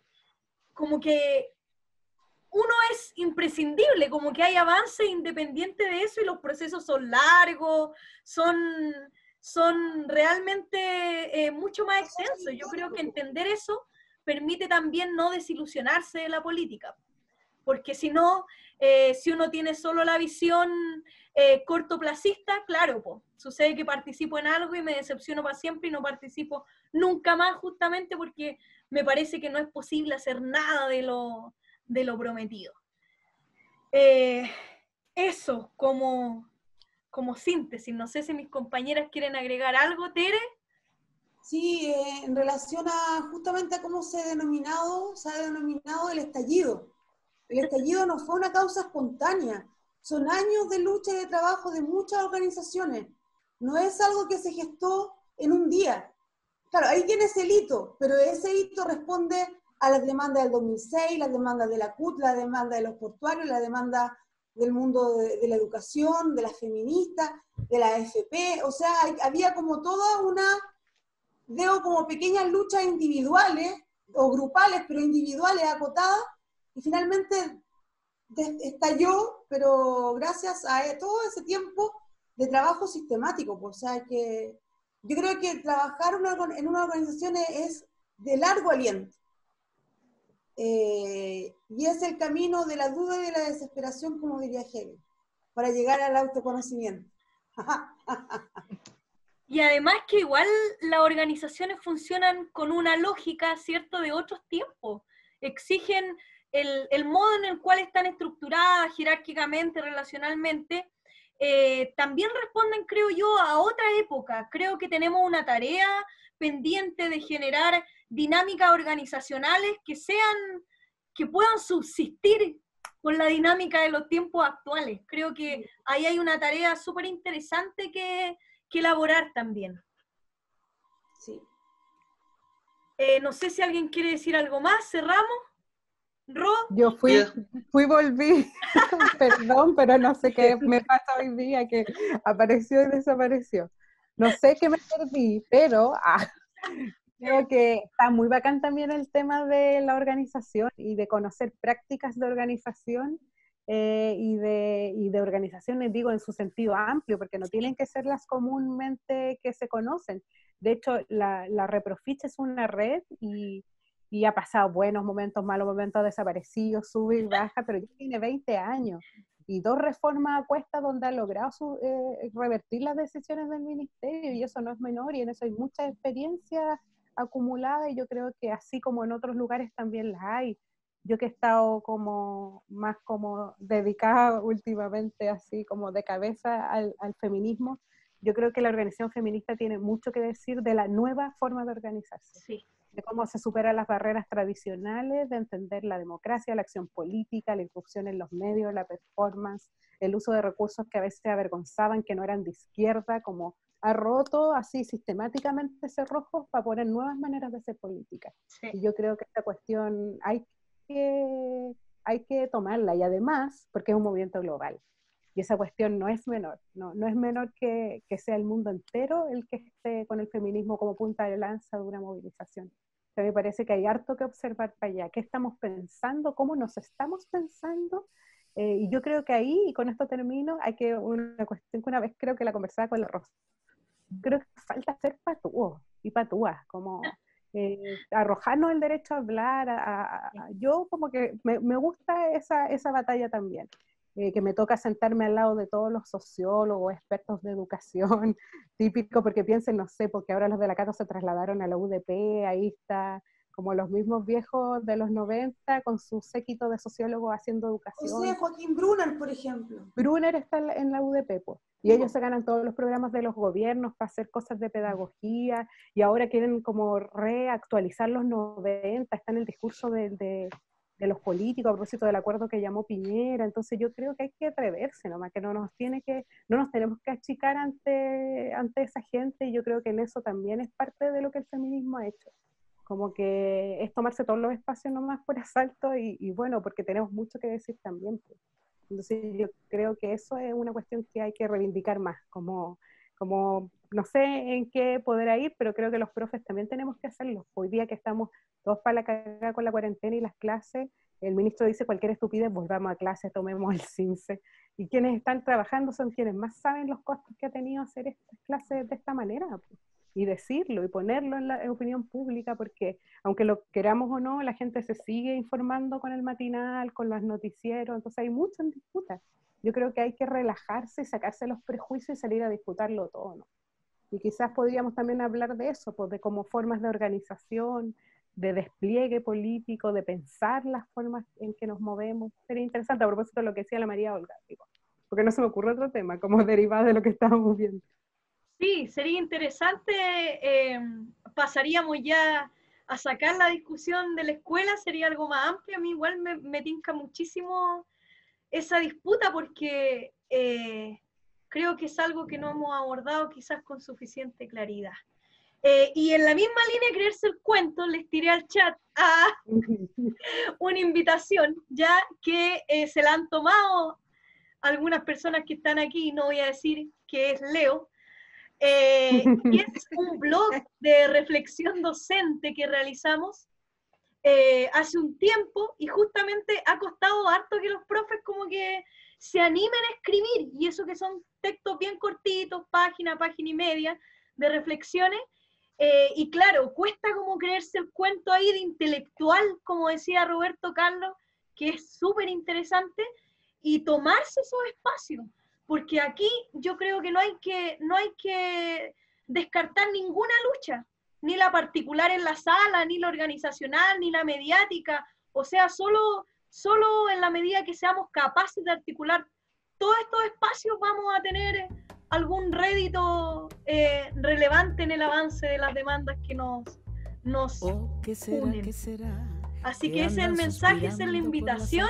uno es imprescindible, como que hay avance independiente de eso y los procesos son largos, son realmente mucho más extensos. Yo creo que entender eso permite también no desilusionarse de la política, porque si no, si uno tiene solo la visión cortoplacista, claro, po, sucede que participo en algo y me decepciono para siempre y no participo nunca más, justamente porque me parece que no es posible hacer nada de lo prometido. Eso como síntesis. No sé si mis compañeras quieren agregar algo. Tere. Sí, en relación justamente a cómo se ha denominado el estallido. El estallido no fue una causa espontánea, son años de lucha y de trabajo de muchas organizaciones. No es algo que se gestó en un día. Claro, ahí tienes el hito, pero ese hito responde a las demandas del 2006, las demandas de la CUT, la demanda de los portuarios, la demanda del mundo de la educación, de las feministas, de la AFP. O sea, había como toda veo como pequeñas luchas individuales o grupales, pero individuales, acotadas, y finalmente estalló, pero gracias a todo ese tiempo de trabajo sistemático. Pues, o sea, que yo creo que trabajar en una organización es de largo aliento. Y es el camino de la duda y de la desesperación, como diría Hegel, para llegar al autoconocimiento. Y además que igual las organizaciones funcionan con una lógica, ¿cierto?, de otros tiempos. Exigen el modo en el cual están estructuradas jerárquicamente, relacionalmente, también responden, creo yo, a otra época. Creo que tenemos una tarea pendiente de generar dinámicas organizacionales que puedan subsistir con la dinámica de los tiempos actuales. Creo que ahí hay una tarea súper interesante que elaborar también. Sí. No sé si alguien quiere decir algo más, cerramos. ¿Ro? Yo volví, perdón, pero no sé qué me pasa hoy día, que apareció y desapareció. No sé qué me perdí, pero creo que está muy bacán también el tema de la organización y de conocer prácticas de organización y de organizaciones, digo, en su sentido amplio, porque no tienen que ser las comúnmente que se conocen. De hecho, la Reprofich es una red y ha pasado buenos momentos, malos momentos, ha desaparecido, sube y baja, pero ya tiene 20 años y 2 reformas a cuesta donde ha logrado revertir las decisiones del ministerio, y eso no es menor, y en eso hay mucha experiencia acumulada, y yo creo que así como en otros lugares también las hay. Yo que he estado más dedicada últimamente así como de cabeza al feminismo, yo creo que la organización feminista tiene mucho que decir de la nueva forma de organizarse. Sí. De cómo se superan las barreras tradicionales, de entender la democracia, la acción política, la irrupción en los medios, la performance, el uso de recursos que a veces avergonzaban, que no eran de izquierda, como ha roto así sistemáticamente cerrojos para poner nuevas maneras de hacer política. Sí. Y yo creo que esta cuestión hay que tomarla, y además, porque es un movimiento global. Y esa cuestión no es menor, no es menor que sea el mundo entero el que esté con el feminismo como punta de lanza de una movilización. O sea, me parece que hay harto que observar para allá. ¿Qué estamos pensando? ¿Cómo nos estamos pensando? Y yo creo que ahí, y con esto termino, una cuestión que una vez creo que la conversaba con la Rosa. Creo que falta ser patúos y patúas, como arrojarnos el derecho a hablar. Yo como que me gusta esa batalla también. Que me toca sentarme al lado de todos los sociólogos, expertos de educación, típico, porque piensen, no sé, porque ahora los de la Cato se trasladaron a la UDP, ahí está, como los mismos viejos de los 90, con su séquito de sociólogos haciendo educación. O sea, Joaquín Brunner, por ejemplo. Brunner está en la UDP, pues, y ellos se ganan todos los programas de los gobiernos para hacer cosas de pedagogía, y ahora quieren como reactualizar los 90, está en el discurso de los políticos a propósito del acuerdo que llamó Piñera. Entonces yo creo que hay que atreverse nomás, que no nos tenemos que achicar ante esa gente, y yo creo que en eso también es parte de lo que el feminismo ha hecho, como que es tomarse todos los espacios nomás por asalto, y bueno, porque tenemos mucho que decir también, pues. Entonces yo creo que eso es una cuestión que hay que reivindicar más, como no sé en qué podrá ir, pero creo que los profes también tenemos que hacerlo. Hoy día que estamos todos para la cagada con la cuarentena y las clases, el ministro dice cualquier estupidez, volvamos a clases, tomemos el CINCE, y quienes están trabajando son quienes más saben los costos que ha tenido hacer estas clases de esta manera, pues, y decirlo y ponerlo en la opinión pública, porque aunque lo queramos o no, la gente se sigue informando con el matinal, con los noticieros, entonces hay mucho en disputa. Yo creo que hay que relajarse y sacarse los prejuicios y salir a disputarlo todo, ¿no? Y quizás podríamos también hablar de eso, pues, de como formas de organización, de despliegue político, de pensar las formas en que nos movemos. Sería interesante, a propósito de lo que decía la María Olga, digo, porque no se me ocurre otro tema, como derivado de lo que estábamos viendo. Sí, sería interesante, pasaríamos ya a sacar la discusión de la escuela, sería algo más amplio. A mí igual me tinca muchísimo esa disputa, porque creo que es algo que no hemos abordado quizás con suficiente claridad. Y en la misma línea de creerse el cuento, les tiré al chat una invitación, ya que se la han tomado algunas personas que están aquí, no voy a decir que es Leo, y es un blog de reflexión docente que realizamos hace un tiempo, y justamente ha costado harto que los profes como que se animen a escribir, y eso que son textos bien cortitos, página y media, de reflexiones, y claro, cuesta como creerse el cuento ahí de intelectual, como decía Roberto Carlos, que es súper interesante, y tomarse esos espacios, porque aquí yo creo que no hay que descartar ninguna lucha, ni la particular en la sala, ni la organizacional, ni la mediática. O sea, solo en la medida que seamos capaces de articular todos estos espacios vamos a tener algún rédito relevante en el avance de las demandas que nos unen. Así que ese es el mensaje, esa es la invitación.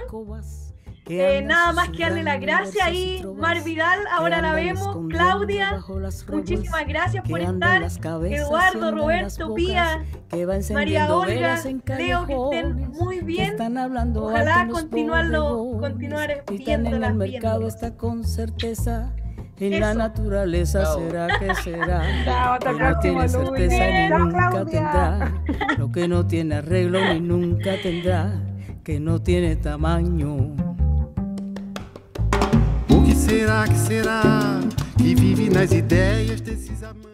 Nada más que darle las gracias ahí, Mar Vidal, ahora la vemos, Claudia, muchísimas gracias por estar, Eduardo, Roberto, Pía, María Olga, Leo, que estén muy bien, ojalá continuar viendo las mercado está con certeza. En la naturaleza será que será. Chao, que no tiene certeza ni nunca tendrá. Lo que no tiene arreglo ni nunca tendrá. Que no tiene tamaño. O que será que vive nas ideias desses amantes?